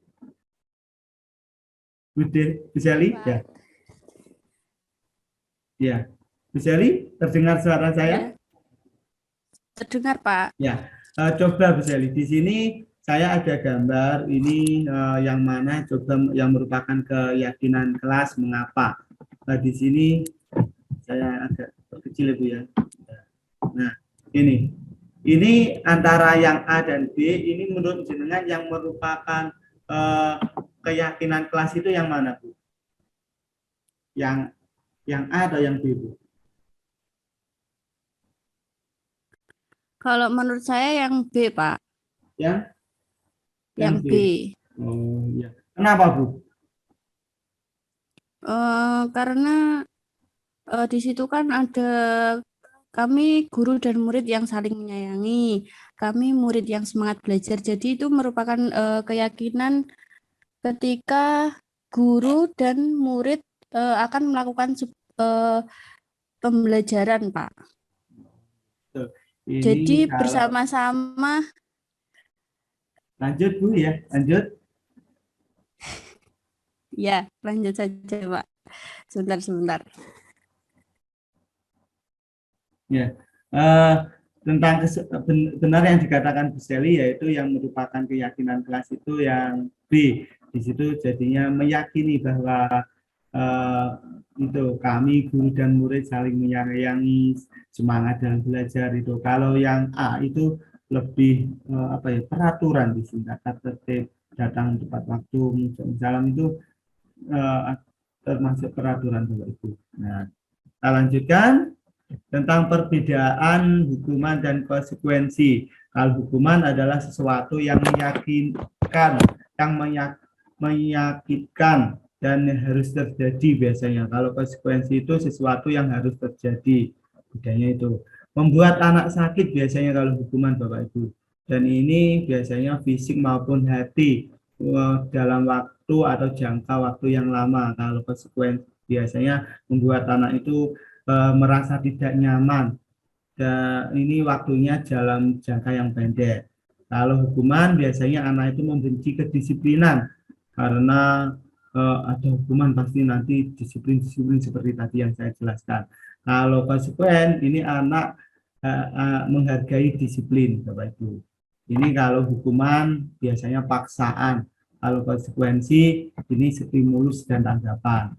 [SPEAKER 2] Bu Seli, ya. Ya, Bu Seli, terdengar suara saya?
[SPEAKER 6] Terdengar, Pak.
[SPEAKER 2] Ya, coba Bu Seli, di sini saya ada gambar ini yang mana coba yang merupakan keyakinan kelas mengapa. Di sini saya agak kecil ya Bu ya. Nah, ini antara yang A dan B, ini menurut jenengan yang merupakan keyakinan kelas itu yang mana Bu? Yang A atau yang B Bu?
[SPEAKER 6] Kalau menurut saya yang B, Pak. Yang B.
[SPEAKER 2] Oh ya. Kenapa Bu?
[SPEAKER 6] Karena di situ kan ada kami guru dan murid yang saling menyayangi, kami murid yang semangat belajar. Jadi itu merupakan keyakinan ketika guru dan murid akan melakukan pembelajaran, Pak.
[SPEAKER 2] Ini
[SPEAKER 6] Jadi
[SPEAKER 2] kalau
[SPEAKER 6] bersama-sama.
[SPEAKER 2] lanjut Bu ya, lanjut.
[SPEAKER 6] Ya, lanjut saja, Pak. Sebentar.
[SPEAKER 2] Ya, tentang benar yang dikatakan Bu Seli, yaitu yang merupakan keyakinan kelas itu yang B. Di situ jadinya meyakini bahwa itu kami guru dan murid saling menyayangi, semangat dalam belajar itu. Kalau yang A itu lebih peraturan di sini, tata tertib, datang tepat waktu, salam itu termasuk peraturan Bapak Ibu. Nah, kita lanjutkan tentang perbedaan hukuman dan konsekuensi. Kalau hukuman adalah sesuatu yang meyakinkan, menyakitkan dan harus terjadi biasanya. Kalau konsekuensi itu sesuatu yang harus terjadi, bedanya itu. Membuat anak sakit biasanya kalau hukuman Bapak Ibu. Dan ini biasanya fisik maupun hati dalam waktu atau jangka waktu yang lama. Kalau konsekuensi biasanya membuat anak itu merasa tidak nyaman. Dan ini waktunya dalam jangka yang pendek. Kalau hukuman biasanya anak itu membenci kedisiplinan karena ada hukuman pasti nanti disiplin seperti tadi yang saya jelaskan. Kalau konsekuen ini anak menghargai disiplin Bapak Ibu. Ini kalau hukuman biasanya paksaan. Kalau konsekuensi ini stimulus dan tanggapan.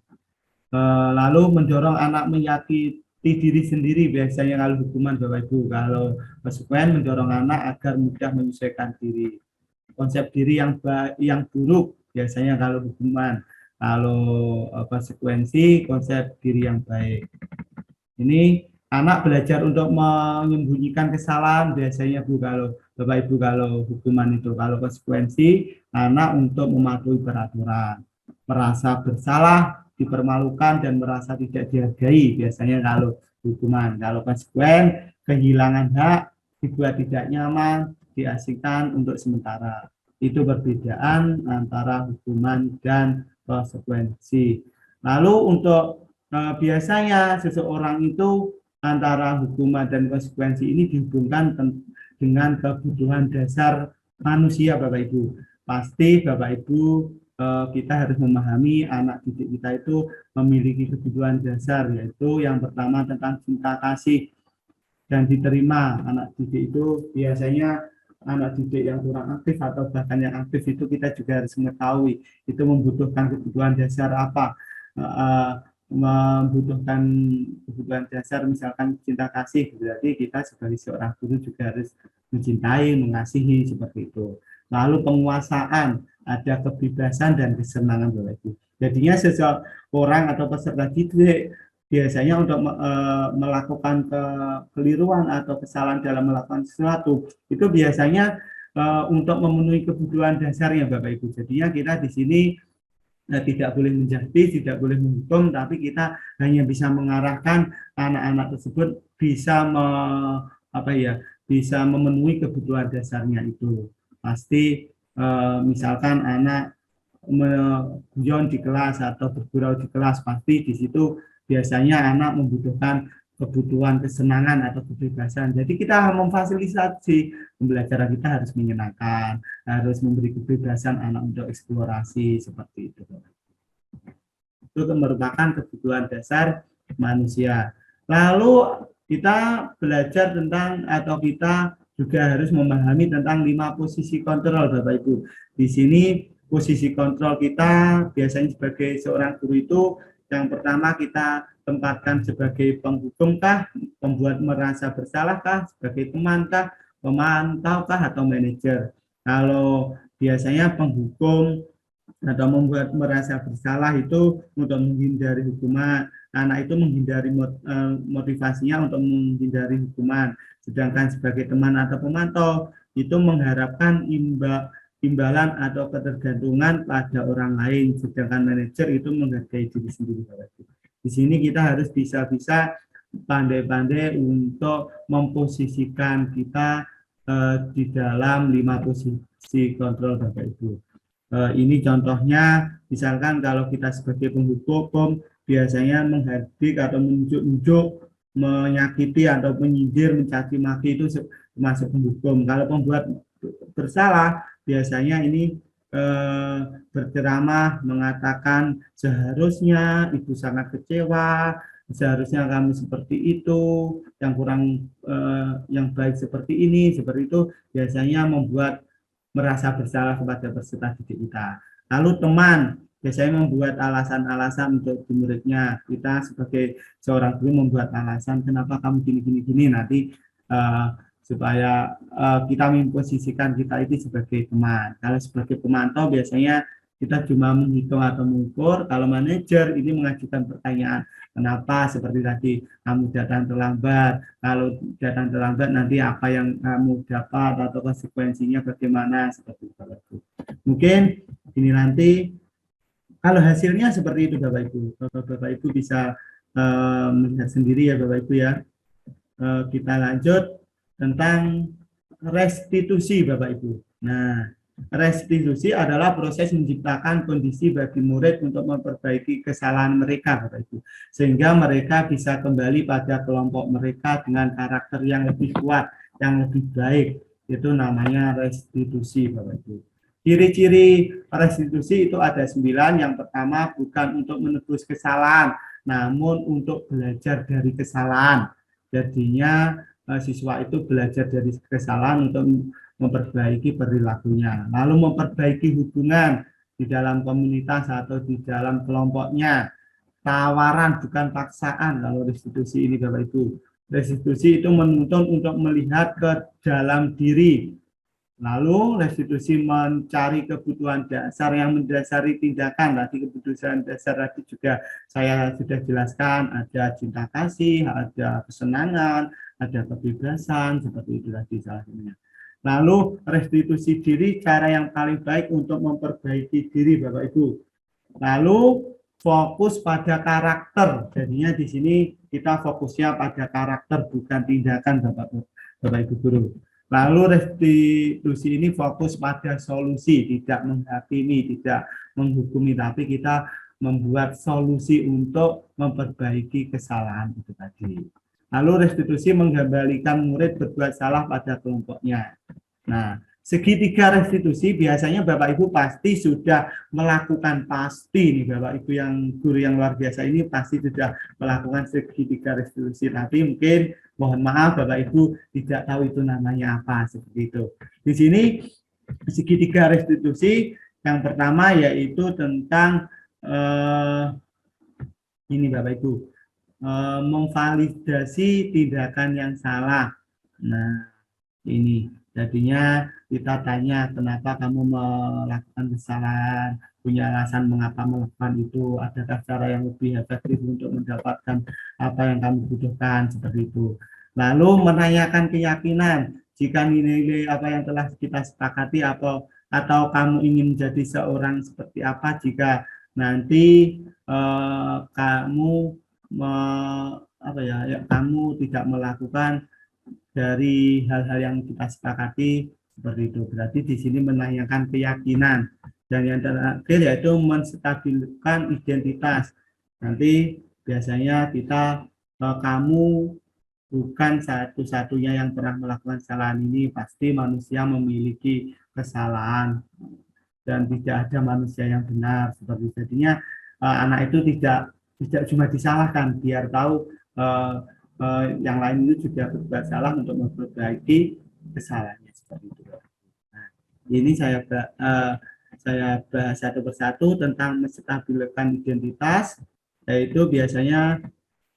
[SPEAKER 2] Lalu mendorong anak menyakiti diri sendiri biasanya kalau hukuman Bapak Ibu. Kalau konsekuen mendorong anak agar mudah menyesuaikan diri. Konsep diri yang buruk biasanya kalau hukuman. Kalau konsekuensi konsep diri yang baik. Ini anak belajar untuk menyembunyikan kesalahan biasanya Bu kalau Bapak Ibu kalau hukuman itu. Kalau konsekuensi anak untuk mematuhi peraturan, merasa bersalah, dipermalukan dan merasa tidak dihargai biasanya kalau hukuman. Kalau konsekuen kehilangan hak, dibuat tidak nyaman, diasingkan untuk sementara. Itu perbedaan antara hukuman dan konsekuensi. Lalu untuk biasanya seseorang itu antara hukuman dan konsekuensi ini dihubungkan dengan kebutuhan dasar manusia Bapak Ibu. Pasti Bapak Ibu kita harus memahami anak didik kita itu memiliki kebutuhan dasar, yaitu yang pertama tentang cinta kasih dan diterima. Anak didik itu biasanya anak didik yang kurang aktif atau bahkan yang aktif itu kita juga harus mengetahui itu membutuhkan kebutuhan dasar apa. Membutuhkan kebutuhan dasar misalkan cinta kasih, berarti kita sebagai seorang guru juga harus mencintai, mengasihi seperti itu. Lalu penguasaan, ada kebebasan dan kesenangan Bapak Ibu. Jadinya seseorang atau peserta didik biasanya untuk melakukan kekeliruan atau kesalahan dalam melakukan sesuatu itu biasanya untuk memenuhi kebutuhan dasarnya Bapak Ibu. Jadinya kita di sini tidak boleh menjahiti, tidak boleh menghukum, tapi kita hanya bisa mengarahkan anak-anak tersebut bisa bisa memenuhi kebutuhan dasarnya itu. Pasti misalkan anak guyon di kelas atau bergurau di kelas, pasti di situ biasanya anak membutuhkan kebutuhan kesenangan atau kebebasan. Jadi kita memfasilitasi pembelajaran kita harus menyenangkan, harus memberi kebebasan anak untuk eksplorasi seperti itu. Itu merupakan kebutuhan dasar manusia. Lalu kita belajar tentang atau kita juga harus memahami tentang 5 posisi kontrol Bapak Ibu. Di sini posisi kontrol kita biasanya sebagai seorang guru itu yang pertama kita tempatkan sebagai penghukumkah, pembuat merasa bersalahkah, sebagai temankah, pemantaukah, atau manajer. Kalau biasanya penghukum atau membuat merasa bersalah itu untuk menghindari hukuman, anak itu menghindari motivasinya untuk menghindari hukuman. Sedangkan sebagai teman atau pemantau itu mengharapkan imbalan atau ketergantungan pada orang lain, sedangkan manajer itu menghargai diri sendiri. Di sini kita harus bisa-bisa pandai-pandai untuk memposisikan kita di dalam 5 posisi kontrol Bapak Ibu. Ini contohnya, misalkan kalau kita sebagai penghukum biasanya menghardik atau menunjuk-nunjuk, menyakiti atau menyindir, mencaci maki itu termasuk penghukum. Kalau pembuat bersalah biasanya ini berceramah mengatakan seharusnya ibu sangat kecewa, seharusnya kamu seperti itu, yang kurang yang baik seperti ini, seperti itu biasanya membuat merasa bersalah kepada peserta didik kita. Lalu teman biasanya membuat alasan-alasan untuk muridnya. Kita sebagai seorang guru membuat alasan kenapa kamu gini nanti supaya kita memposisikan kita itu sebagai teman. Kalau sebagai pemantau biasanya kita cuma menghitung atau mengukur. Kalau manajer ini mengajukan pertanyaan, kenapa seperti tadi kamu datang terlambat. Kalau datang terlambat nanti apa yang kamu dapat atau konsekuensinya bagaimana, seperti itu. Mungkin ini nanti kalau hasilnya seperti itu Bapak Ibu. Bapak Ibu bisa melihat sendiri ya Bapak Ibu ya. Kita lanjut tentang restitusi Bapak Ibu. Nah, restitusi adalah proses menciptakan kondisi bagi murid untuk memperbaiki kesalahan mereka Bapak Ibu, sehingga mereka bisa kembali pada kelompok mereka dengan karakter yang lebih kuat, yang lebih baik. Itu namanya restitusi Bapak Ibu. Ciri-ciri restitusi itu ada 9. Yang pertama, bukan untuk menebus kesalahan, namun untuk belajar dari kesalahan. Jadinya siswa itu belajar dari kesalahan untuk memperbaiki perilakunya, lalu memperbaiki hubungan di dalam komunitas atau di dalam kelompoknya. Tawaran bukan paksaan kalau restitusi ini Bapak Ibu. Restitusi itu menuntun untuk melihat ke dalam diri. Lalu restitusi mencari kebutuhan dasar yang mendasari tindakan. Tadi kebutuhan dasar tadi juga saya sudah jelaskan, ada cinta kasih, ada kesenangan, ada kebebasan, seperti itu tadi salah satunya. Lalu restitusi diri, cara yang paling baik untuk memperbaiki diri Bapak Ibu. Lalu fokus pada karakter. Jadinya di sini kita fokusnya pada karakter bukan tindakan Bapak Ibu guru. Lalu restitusi ini fokus pada solusi, tidak menghakimi, tidak menghukumi, tapi kita membuat solusi untuk memperbaiki kesalahan itu tadi. Lalu restitusi mengembalikan murid berbuat salah pada kelompoknya. Nah, segitiga restitusi biasanya Bapak Ibu pasti sudah melakukan, pasti nih Bapak Ibu yang guru yang luar biasa ini pasti sudah melakukan segitiga restitusi. Tapi mungkin mohon maaf Bapak Ibu tidak tahu itu namanya apa, seperti itu. Di sini segitiga restitusi yang pertama yaitu tentang ini Bapak Ibu, memvalidasi tindakan yang salah. Nah, ini jadinya kita tanya kenapa kamu melakukan kesalahan, punya alasan mengapa melakukan itu, adakah cara yang lebih efektif untuk mendapatkan apa yang kamu butuhkan, seperti itu. Lalu menanyakan keyakinan, jika nilai-nilai apa yang telah kita sepakati atau kamu ingin menjadi seorang seperti apa jika nanti kamu kamu tidak melakukan dari hal-hal yang kita sepakati, seperti itu. Berarti di sini menanyakan keyakinan. Dan yang terakhir yaitu menstabilkan identitas. Nanti biasanya kamu bukan satu-satunya yang pernah melakukan kesalahan ini, pasti manusia memiliki kesalahan dan tidak ada manusia yang benar, seperti itu. Jadinya anak itu tidak cuma disalahkan, biar tahu yang lain itu juga berbuat salah untuk memperbaiki kesalahannya, seperti itu. Nah, ini saya bahas satu persatu tentang menstabilkan identitas, yaitu biasanya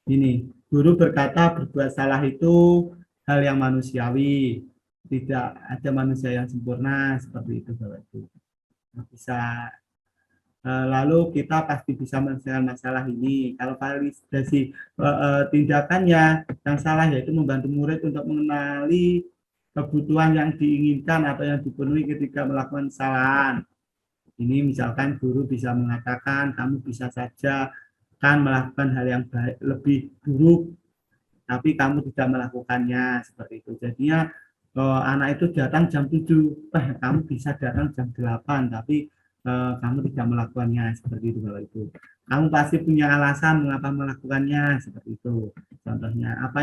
[SPEAKER 2] ini, guru berkata berbuat salah itu hal yang manusiawi, tidak ada manusia yang sempurna, seperti itu Bapak Ibu. Bisa lalu kita pasti bisa menyelesaikan masalah ini. Kalau validasi tindakannya yang salah yaitu membantu murid untuk mengenali kebutuhan yang diinginkan atau yang dipenuhi ketika melakukan kesalahan. Ini misalkan guru bisa mengatakan kamu bisa saja kan melakukan hal yang baik, lebih buruk, tapi kamu tidak melakukannya, seperti itu. Jadinya anak itu datang jam 7, kamu bisa datang jam 8, tapi kamu tidak melakukannya, seperti itu. Kalau itu kamu pasti punya alasan mengapa melakukannya, seperti itu. Contohnya apa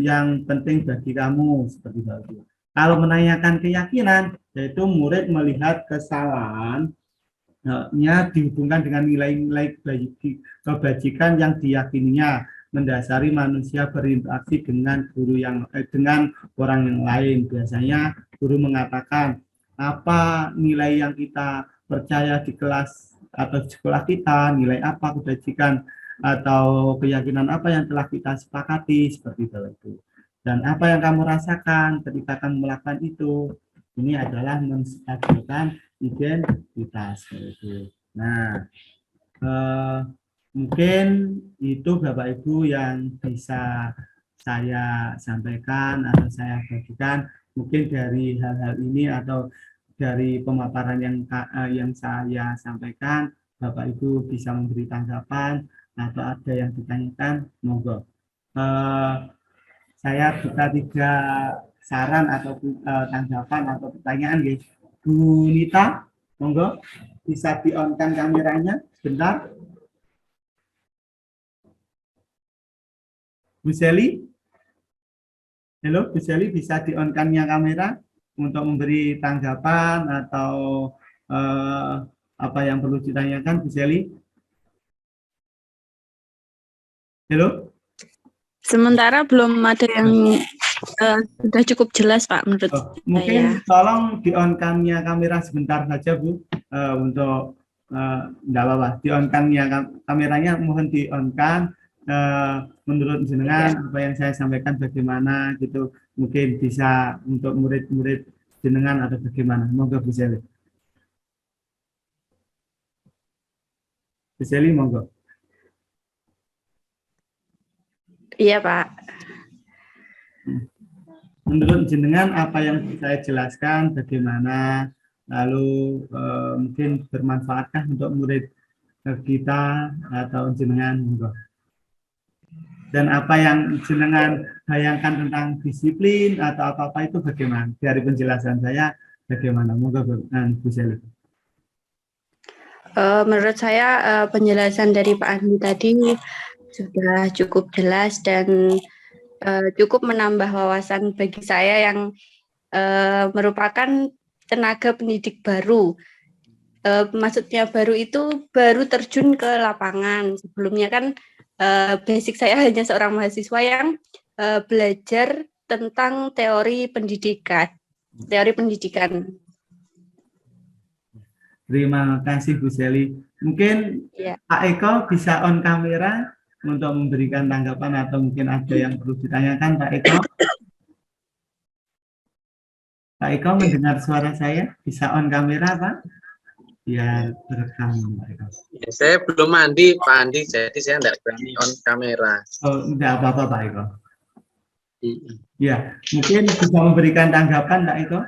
[SPEAKER 2] yang penting bagi kamu, seperti itu. Kalau menanyakan keyakinan, yaitu murid melihat kesalahan dihubungkan dengan nilai-nilai kebajikan yang diyakininya, mendasari manusia berinteraksi dengan dengan orang yang lain. Biasanya guru mengatakan apa nilai yang kita percaya di kelas atau sekolah kita, nilai apa kebajikan atau keyakinan apa yang telah kita sepakati, seperti itu. Dan apa yang kamu rasakan ketika kamu melakukan itu, ini adalah menstabilkan identitas. Nah, mungkin itu Bapak Ibu yang bisa saya sampaikan atau saya bagikan, mungkin dari hal-hal ini atau dari pemaparan yang saya sampaikan, Bapak Ibu bisa memberi tanggapan atau ada yang ditanyakan, monggo. Saya buka 3 saran atau tanggapan atau pertanyaan, guys. Bu Nita, monggo bisa di-on-kan kameranya sebentar. Bu Seli, halo Bu Seli, bisa di-on-kannya kamera untuk memberi tanggapan atau apa yang perlu ditanyakan, Bu Seli? Halo?
[SPEAKER 6] Sementara belum ada yang sudah cukup jelas Pak menurut
[SPEAKER 2] mungkin
[SPEAKER 6] saya.
[SPEAKER 2] tolong di-on-kannya kamera sebentar saja Bu, untuk enggak apa-apa, di-on-kannya kameranya mohon di-on-kan, menurut jenengan apa yang saya sampaikan bagaimana gitu, mungkin bisa untuk murid-murid jenengan atau bagaimana, monggo Bu Seli. Bu Seli, monggo.
[SPEAKER 6] Iya Pak.
[SPEAKER 2] Menurut jenengan apa yang saya jelaskan bagaimana, lalu mungkin bermanfaatkah untuk murid kita atau jenengan, monggo. Dan apa yang jenengan bayangkan tentang disiplin atau apa-apa itu bagaimana? Dari penjelasan saya bagaimana? Monggo Bu Seli.
[SPEAKER 6] Menurut saya penjelasan dari Pak Andi tadi sudah cukup jelas dan cukup menambah wawasan bagi saya yang merupakan tenaga pendidik baru. Maksudnya baru itu baru terjun ke lapangan. Sebelumnya kan basic saya hanya seorang mahasiswa yang belajar tentang teori pendidikan.
[SPEAKER 2] Terima kasih Bu Seli. Mungkin Pak Eko bisa on kamera untuk memberikan tanggapan atau mungkin ada yang perlu ditanyakan, Pak Eko. Pak Eko mendengar suara saya? Bisa on kamera, Pak? biar terekam, Pak Eko.
[SPEAKER 8] Ya, saya belum mandi, Pak Andi, jadi saya tidak berani on kamera.
[SPEAKER 2] Oh, tidak apa-apa, Pak Eko. Ya, mungkin bisa memberikan tanggapan, Pak Eko?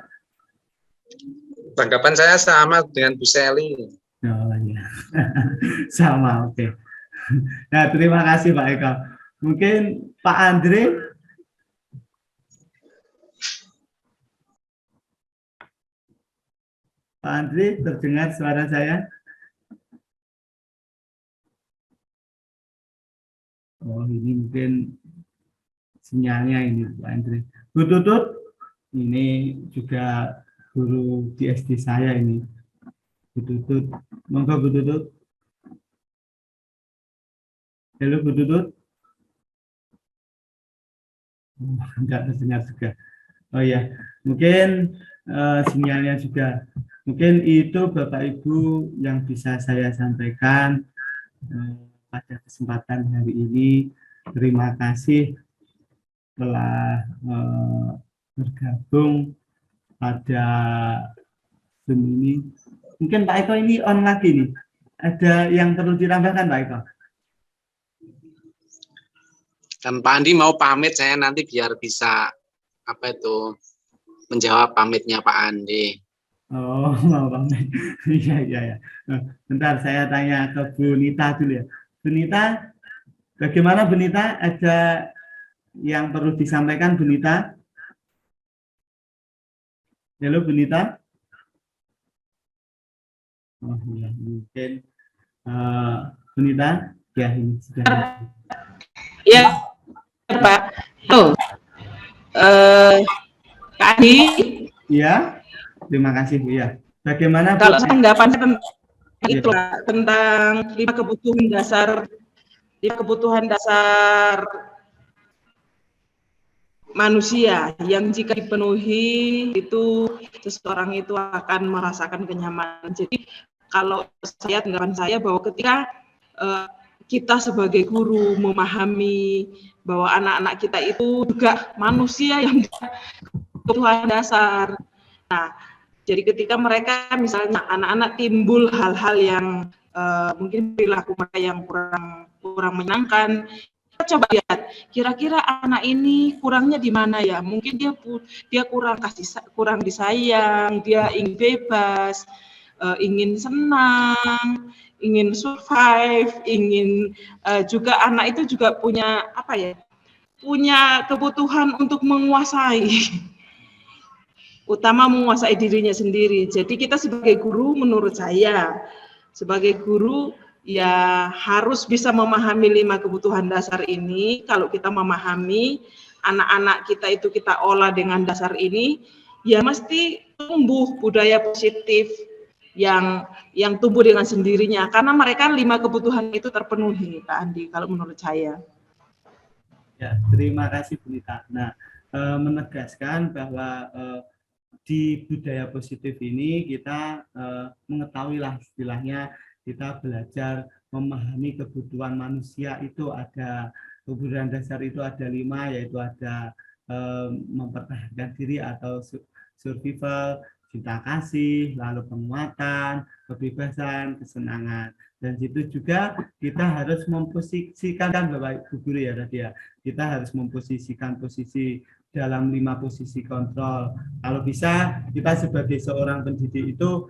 [SPEAKER 8] Tanggapan saya sama dengan Bu Seli.
[SPEAKER 2] Oh, ya. Sama, oke. Nah, terima kasih, Pak Eko. Mungkin Pak Andre. Pak Andre, terdengar suara saya? Oh, ini mungkin sinyalnya ini, Pak Andre. Bu Tutut, ini juga guru di SD saya ini. Bu Tutut, monggo Bu Tutut. Halo Bu Tutut. Oh, enggak terdengar juga. Oh ya, mungkin sinyalnya juga. Mungkin itu Bapak Ibu yang bisa saya sampaikan pada kesempatan hari ini. Terima kasih telah bergabung pada Zoom ini. Mungkin Pak Eko ini on lagi nih. Ada yang perlu ditambahkan, Pak Eko?
[SPEAKER 8] Dan Pak Andi mau pamit, saya nanti biar bisa menjawab pamitnya Pak Andi.
[SPEAKER 2] Oh, mau pamit. Iya, iya, ya. Bentar, saya tanya ke Bu Nita dulu ya. Bu Nita, bagaimana Bu Nita? Ada yang perlu disampaikan, Bu Nita? Halo, Bu Nita? Oh, iya, mungkin Bu Nita, ya ini sudah.
[SPEAKER 3] Ya, Pak. Tuh, Kak Andi.
[SPEAKER 2] Iya, terima kasih Bu ya. Bagaimana
[SPEAKER 3] Kalau
[SPEAKER 2] Bu?
[SPEAKER 3] tanggapan tentang
[SPEAKER 2] Ya.
[SPEAKER 3] itu Pak, tentang 5 kebutuhan dasar manusia yang jika dipenuhi itu seseorang itu akan merasakan kenyamanan. Jadi kalau tanggapan saya bahwa ketika kita sebagai guru memahami bahwa anak-anak kita itu juga manusia yang kebutuhan dasar. Nah, jadi ketika mereka misalnya anak-anak timbul hal-hal yang mungkin perilaku mereka yang kurang menyenangkan, kita coba lihat kira-kira anak ini kurangnya di mana ya? Mungkin dia kurang disayang, dia ingin bebas, ingin senang, ingin survive, ingin juga anak itu juga punya punya kebutuhan untuk menguasai. Utama menguasai dirinya sendiri. Jadi kita sebagai guru, menurut saya, sebagai guru ya harus bisa memahami 5 kebutuhan dasar ini. Kalau kita memahami, anak-anak kita itu kita olah dengan dasar ini, ya mesti tumbuh budaya positif yang tumbuh dengan sendirinya. Karena mereka 5 kebutuhan itu terpenuhi, Pak Andi, kalau menurut saya.
[SPEAKER 2] Ya, terima kasih Bu Nita. Nah, menegaskan bahwa di budaya positif ini kita mengetahuilah istilahnya kita belajar memahami kebutuhan manusia itu ada kebutuhan dasar itu ada 5, yaitu ada mempertahankan diri atau survival, cinta kasih, lalu penguatan, kebebasan, kesenangan. Dan itu juga kita harus memposisikan Bapak Ibu guru ya tadi ya. Kita harus memposisikan posisi dalam 5 posisi kontrol. Kalau bisa kita sebagai seorang pendidik itu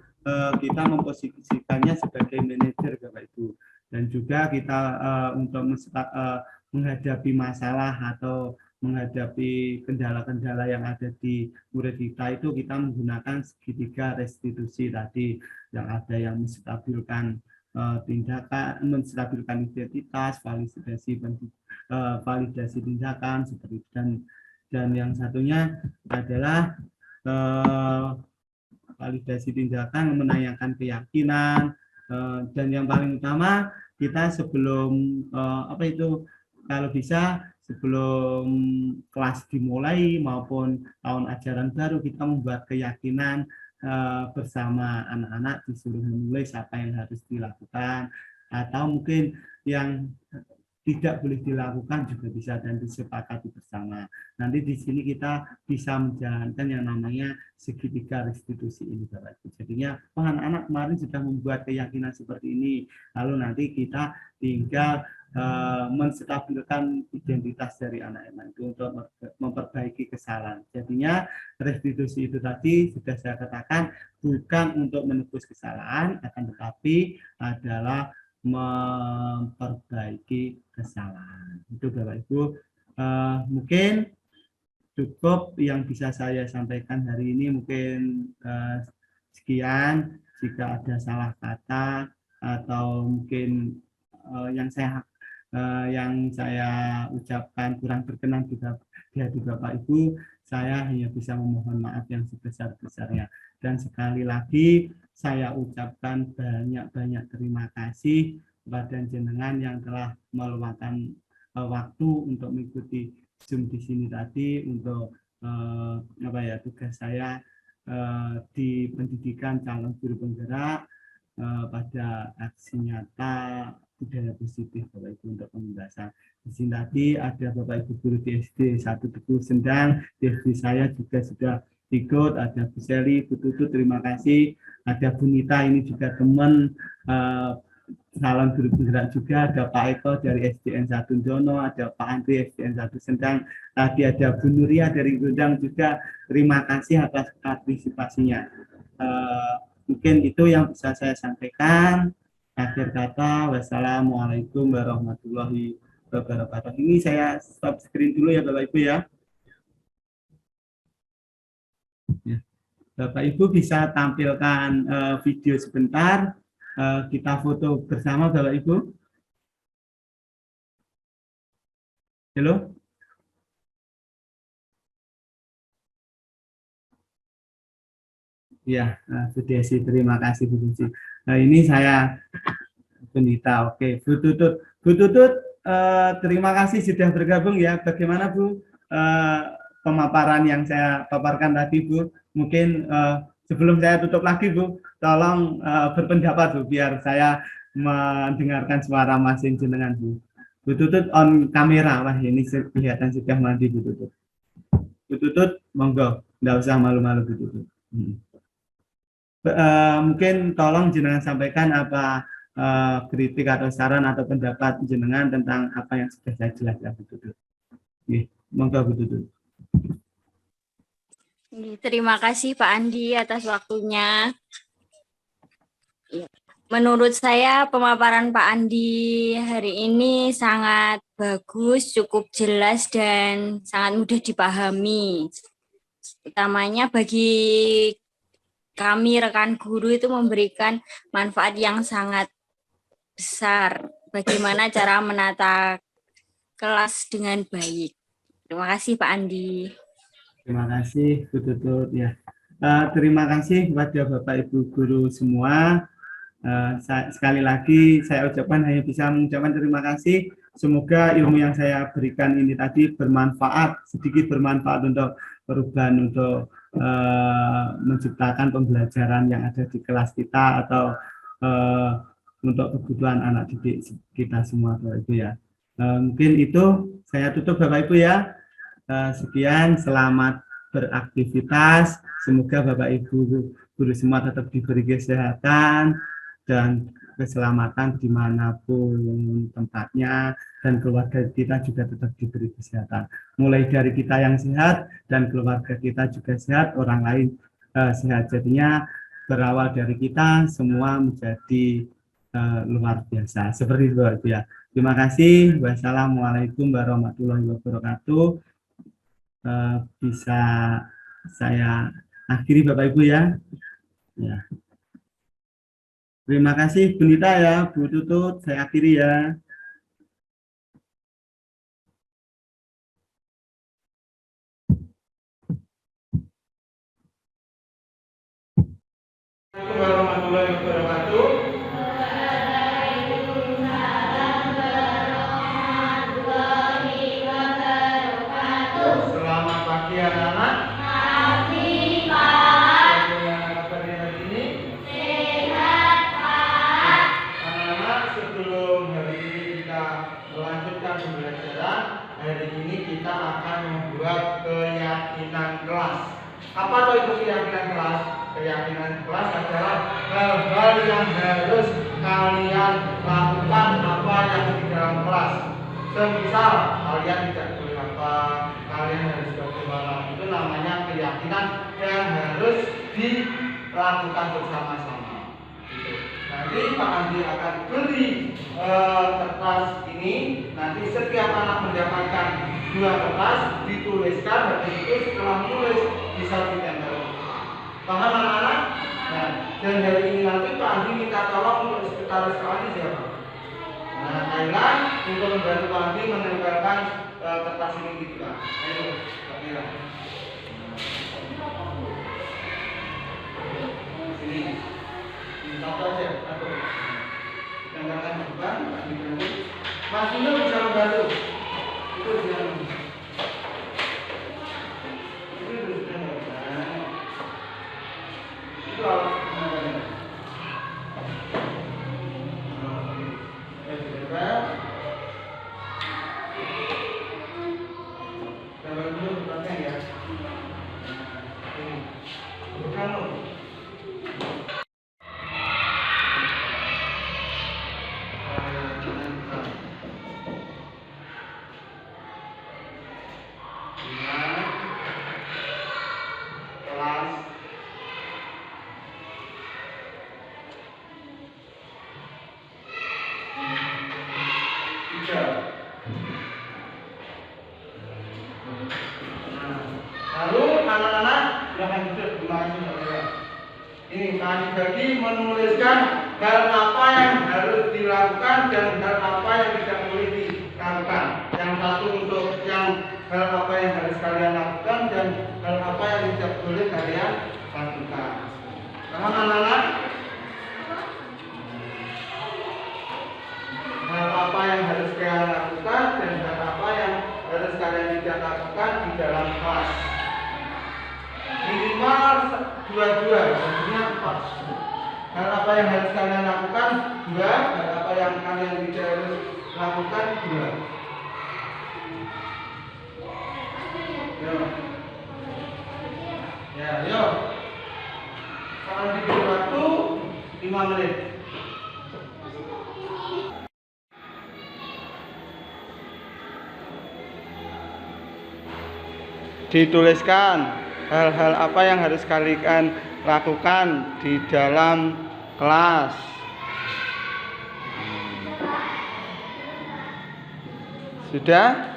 [SPEAKER 2] kita memposisikannya sebagai manajer Bapak Ibu. Dan juga kita untuk menghadapi masalah atau menghadapi kendala-kendala yang ada di murid kita itu kita menggunakan segitiga restitusi tadi, yang ada yang menstabilkan tindakan, menstabilkan identitas, validasi tindakan seperti itu, dan yang satunya adalah validasi tindakan menanyakan keyakinan, dan yang paling utama kita sebelum kalau bisa sebelum kelas dimulai maupun tahun ajaran baru kita membuat keyakinan bersama anak-anak, disuruh menulis apa yang harus dilakukan, atau mungkin yang tidak boleh dilakukan juga bisa dan disepakati bersama. Nanti di sini kita bisa menjalankan yang namanya segitiga restitusi ini, Bapak Ibu. Jadinya anak-anak kemarin sudah membuat keyakinan seperti ini, lalu nanti kita tinggal menstabilkan identitas dari anak-anak itu untuk memperbaiki kesalahan. Jadinya restitusi itu tadi sudah saya katakan bukan untuk menebus kesalahan, akan tetapi adalah memperbaiki kesalahan. Itu Bapak Ibu. Mungkin cukup yang bisa saya sampaikan hari ini. Mungkin sekian. Jika ada salah kata atau mungkin yang saya ucapkan kurang berkenan di hati Bapak Ibu, saya hanya bisa memohon maaf yang sebesar-besarnya. Dan sekali lagi saya ucapkan banyak-banyak terima kasih kepada jenengan yang telah meluangkan waktu untuk mengikuti Zoom di sini tadi untuk tugas saya di pendidikan calon guru penggerak pada aksi nyata budaya positif Bapak Ibu untuk pementasan. Di sini tadi ada Bapak Ibu guru di SD 1 Teguh Sendang, di SD saya juga sudah ikut, ada Bu Seli, Bu Tutut, terima kasih. Ada Bu Nita, ini juga teman calon guru penggerak juga, ada Pak Eko dari SDN 1 Dono, ada Pak Andri SDN 1 Sendang, tadi ada Bu Nuria dari Gondang juga, terima kasih atas partisipasinya. Mungkin itu yang bisa saya sampaikan. Akhir kata, wassalamualaikum warahmatullahi wabarakatuh. Ini saya stop screen dulu ya Bapak Ibu ya. Bapak Ibu bisa tampilkan video sebentar. Kita foto bersama Bapak Ibu. Halo. Ya, Bu Desi, terima kasih Bu Desi. Nah, ini saya Benita. Oke, Bu Tutut. Bu Tutut, terima kasih sudah bergabung ya. Bagaimana Bu pemaparan yang saya paparkan tadi Bu? Mungkin sebelum saya tutup lagi Bu, tolong berpendapat Bu, biar saya mendengarkan suara masing jenengan Bu. Bu Tutut on kamera, wah ini kelihatan sudah mandi Bu Tutut. Bu Tutut, monggo, nggak usah malu-malu Bu Tutut. Mungkin tolong jenengan sampaikan apa kritik atau saran atau pendapat jenengan tentang apa yang sudah saya jelaskan Bu Tutut. Monggo Bu Tutut.
[SPEAKER 9] Terima kasih Pak Andi atas waktunya. Menurut saya pemaparan Pak Andi hari ini sangat bagus, cukup jelas dan sangat mudah dipahami. Utamanya bagi kami rekan guru itu memberikan manfaat yang sangat besar. Bagaimana cara menata kelas dengan baik. Terima kasih Pak Andi.
[SPEAKER 2] Terima kasih Bu Tutut ya. Terima kasih kepada Bapak Ibu guru semua. Sekali lagi saya ucapkan hanya bisa mengucapkan terima kasih. Semoga ilmu yang saya berikan ini tadi bermanfaat, sedikit bermanfaat untuk perubahan, untuk menciptakan pembelajaran yang ada di kelas kita atau untuk kebutuhan anak didik kita semua Bapak Ibu ya. Mungkin itu saya tutup Bapak Ibu ya. Sekian, selamat beraktivitas. Semoga Bapak Ibu guru semua tetap diberi kesehatan dan keselamatan dimanapun tempatnya, dan keluarga kita juga tetap diberi kesehatan. Mulai dari kita yang sehat dan keluarga kita juga sehat, orang lain sehat. Jadinya berawal dari kita semua menjadi luar biasa. Seperti itu ya. Terima kasih. Wassalamualaikum warahmatullahi wabarakatuh. Bisa saya akhiri Bapak Ibu ya. Ya. Terima kasih Bu Nita ya, Bu Tutut, saya akhiri ya. Assalamualaikum warahmatullahi wabarakatuh. Selamat pagi anak-anak. Pagi Pak. Bagaimana kabarnya hari ini? Sehat Pak. Anak-anak, sebelum hari ini kita melanjutkan kita akan membuat keyakinan kelas. Apa itu keyakinan kelas? Keyakinan kelas adalah hal-hal yang harus kalian lakukan apa yang di dalam kelas. Semisal kalian tidak boleh apa, kalian harus bagaimana, itu namanya keyakinan yang harus dilakukan bersama-sama. Gitu. Nanti Pak Andi akan beri kertas ini. Nanti setiap anak mendapatkan 2 kertas, dituliskan, dan itu setelah tulis bisa ditempel. Paham anak-anak? Nah, dan dari ini nanti Pak Andi minta tolong untuk sekretaris Pak Andi siapa? Nah, Thailand untuk membantu Pak Andi menempelkan kertas ini gitu kan. Ayo, Pak Mira. Sini. Ini contoh aja, satu. Tempelkan di depan, Pak Andi bantu. Mas Dino bisa membantu. Itu dia. Itu bisa membantu. Itu harus membantu. Lalu anak-anak silahkan duduk. Terima kasih Pak Mira. Ini kami bagi menuliskan hal apa yang harus dilakukan dan hal apa yang tidak boleh dilakukan. Yang satu untuk yang hal apa yang harus kalian lakukan dan hal apa yang tidak boleh kalian lakukan. Paham anak-anak? Hal apa yang harus kalian lakukan dan hal apa yang harus kalian tidak lakukan di dalam kelas. Minimal 2, artinya 4. Hal apa yang harus kalian lakukan 2, hal apa yang kalian tidak harus lakukan 2. Yo. Ya, yuk. Kalau diberi waktu 5 menit. Dituliskan hal-hal apa yang harus kalian lakukan di dalam kelas. Sudah?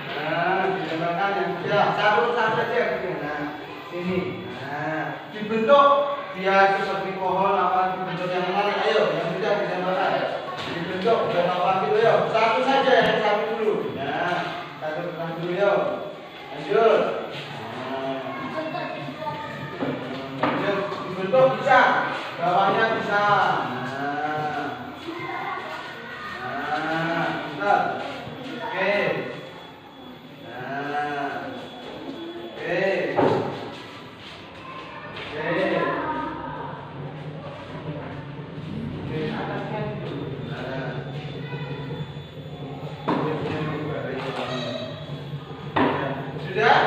[SPEAKER 2] Nah, ditambahkan yang sudah. Satu saja. Nah, sini. Nah, dibentuk dia seperti pohon apa dibentuk yang menarik. Ayo, yang sudah ditambahkan. Dibentuk dan apa gitu ya. Satu saja yang satu dulu. Nah, satu kertas dulu ya. Lanjut. Lanjut. Dibentuk bisa. Bawahnya bisa. Bentar. Oke. Nah. Oke. Sudah?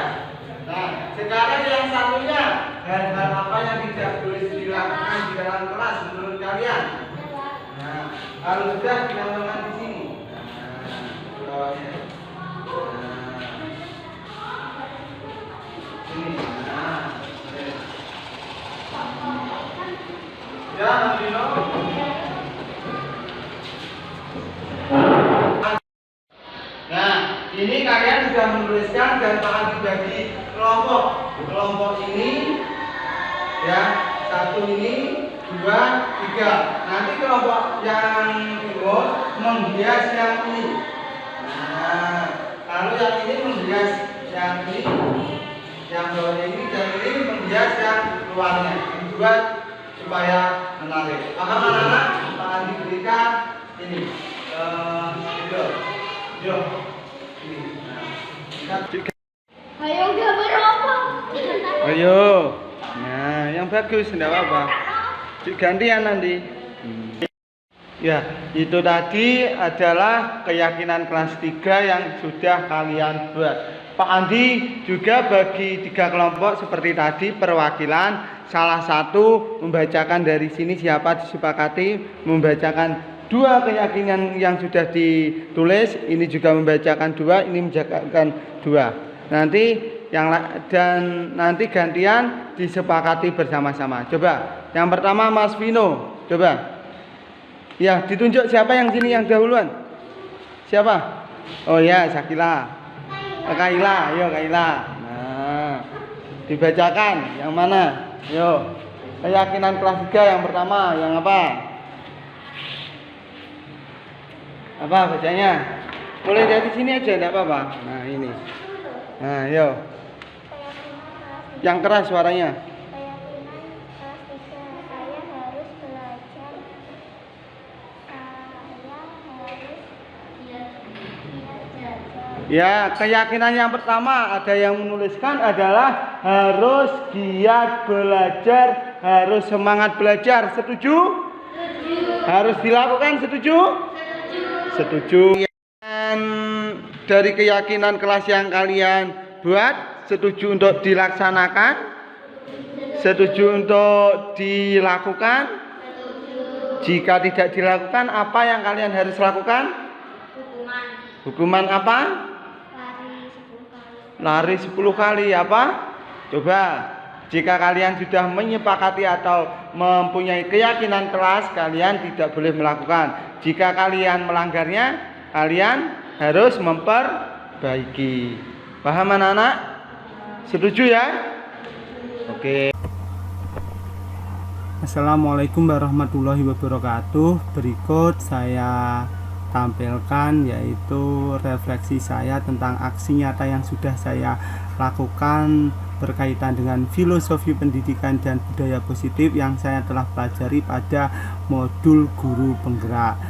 [SPEAKER 2] Nah, sekarang yang satunya hal-hal apa yang tidak boleh dilakukan di dalam kelas menurut kalian? Nah, harus sudah dinamakan di sini. Nah, bawahnya. Sini. Nah, ya, Nabino. Nah, ini kalian sudah menuliskan dan akan dibagi kelompok. Kelompok ini, ya, 1 ini, 2, 3. Nanti kelompok yang timur menghias yang ini. Nah, lalu yang ini menghias yang ini, yang bawahnya ini dan ini menghias yang luarnya. Dibuat supaya menarik. Paham anak-anak? Akan diberikan ini. Yo. Ini.
[SPEAKER 9] Ayo gambar apa?
[SPEAKER 2] Ayo. Nah, yang bagus enggak apa-apa. Gantian nanti. Ya, itu tadi adalah keyakinan kelas 3 yang sudah kalian buat. Pak Andi juga bagi 3 kelompok seperti tadi perwakilan. Salah satu membacakan dari sini, siapa disepakati membacakan 2 keyakinan yang sudah ditulis. Ini juga membacakan 2, ini membacakan 2. Nanti nanti gantian disepakati bersama-sama. Coba, yang pertama Mas Vino, coba. Ya, ditunjuk siapa yang sini yang dahuluan? Siapa? Oh ya, Sakila. Kaila, ayo Kaila. Nah, dibacakan yang mana? Yo. Keyakinan kelas 3 yang pertama, yang apa? Apa bacanya? Mulai dari sini aja, enggak apa-apa. Nah, ini. Nah, yo. Yang keras suaranya. Ya, keyakinan yang pertama ada yang menuliskan adalah harus giat belajar, harus semangat belajar. Setuju? Setuju. Harus dilakukan, setuju? Setuju. Dan dari keyakinan kelas yang kalian buat, setuju untuk dilaksanakan? Setuju untuk dilakukan? Jika tidak dilakukan, apa yang kalian harus lakukan? Hukuman apa? Lari 10 kali apa? Coba, jika kalian sudah menyepakati atau mempunyai keyakinan kelas, kalian tidak boleh melakukan. Jika kalian melanggarnya, kalian harus memperbaiki. Paham anak-anak? Setuju ya? Oke. Assalamualaikum warahmatullahi wabarakatuh. Berikut saya tampilkan yaitu refleksi saya tentang aksi nyata yang sudah saya lakukan berkaitan dengan filosofi pendidikan dan budaya positif yang saya telah pelajari pada modul guru penggerak.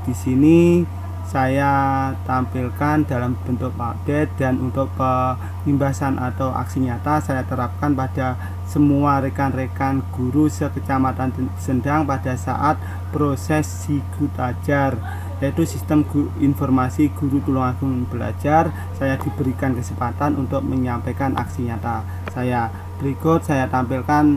[SPEAKER 2] Di sini saya tampilkan dalam bentuk update, dan untuk pengimbasan atau aksi nyata saya terapkan pada semua rekan-rekan guru sekecamatan Sendang pada saat proses sikut ajar, yaitu sistem informasi guru Tulungagung belajar. Saya diberikan kesempatan untuk menyampaikan aksi nyata saya. Berikut saya tampilkan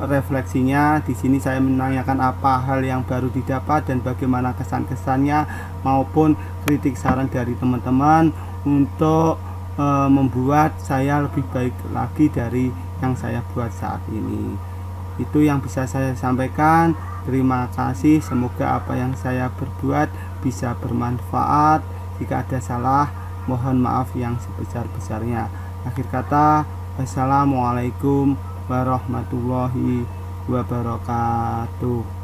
[SPEAKER 2] refleksinya. Di sini saya menanyakan apa hal yang baru didapat dan bagaimana kesan-kesannya maupun kritik saran dari teman-teman untuk membuat saya lebih baik lagi dari yang saya buat saat ini. Itu yang bisa saya sampaikan. Terima kasih, semoga apa yang saya berbuat bisa bermanfaat. Jika ada salah, mohon maaf yang sebesar-besarnya. Akhir kata, wassalamualaikum warahmatullahi wabarakatuh.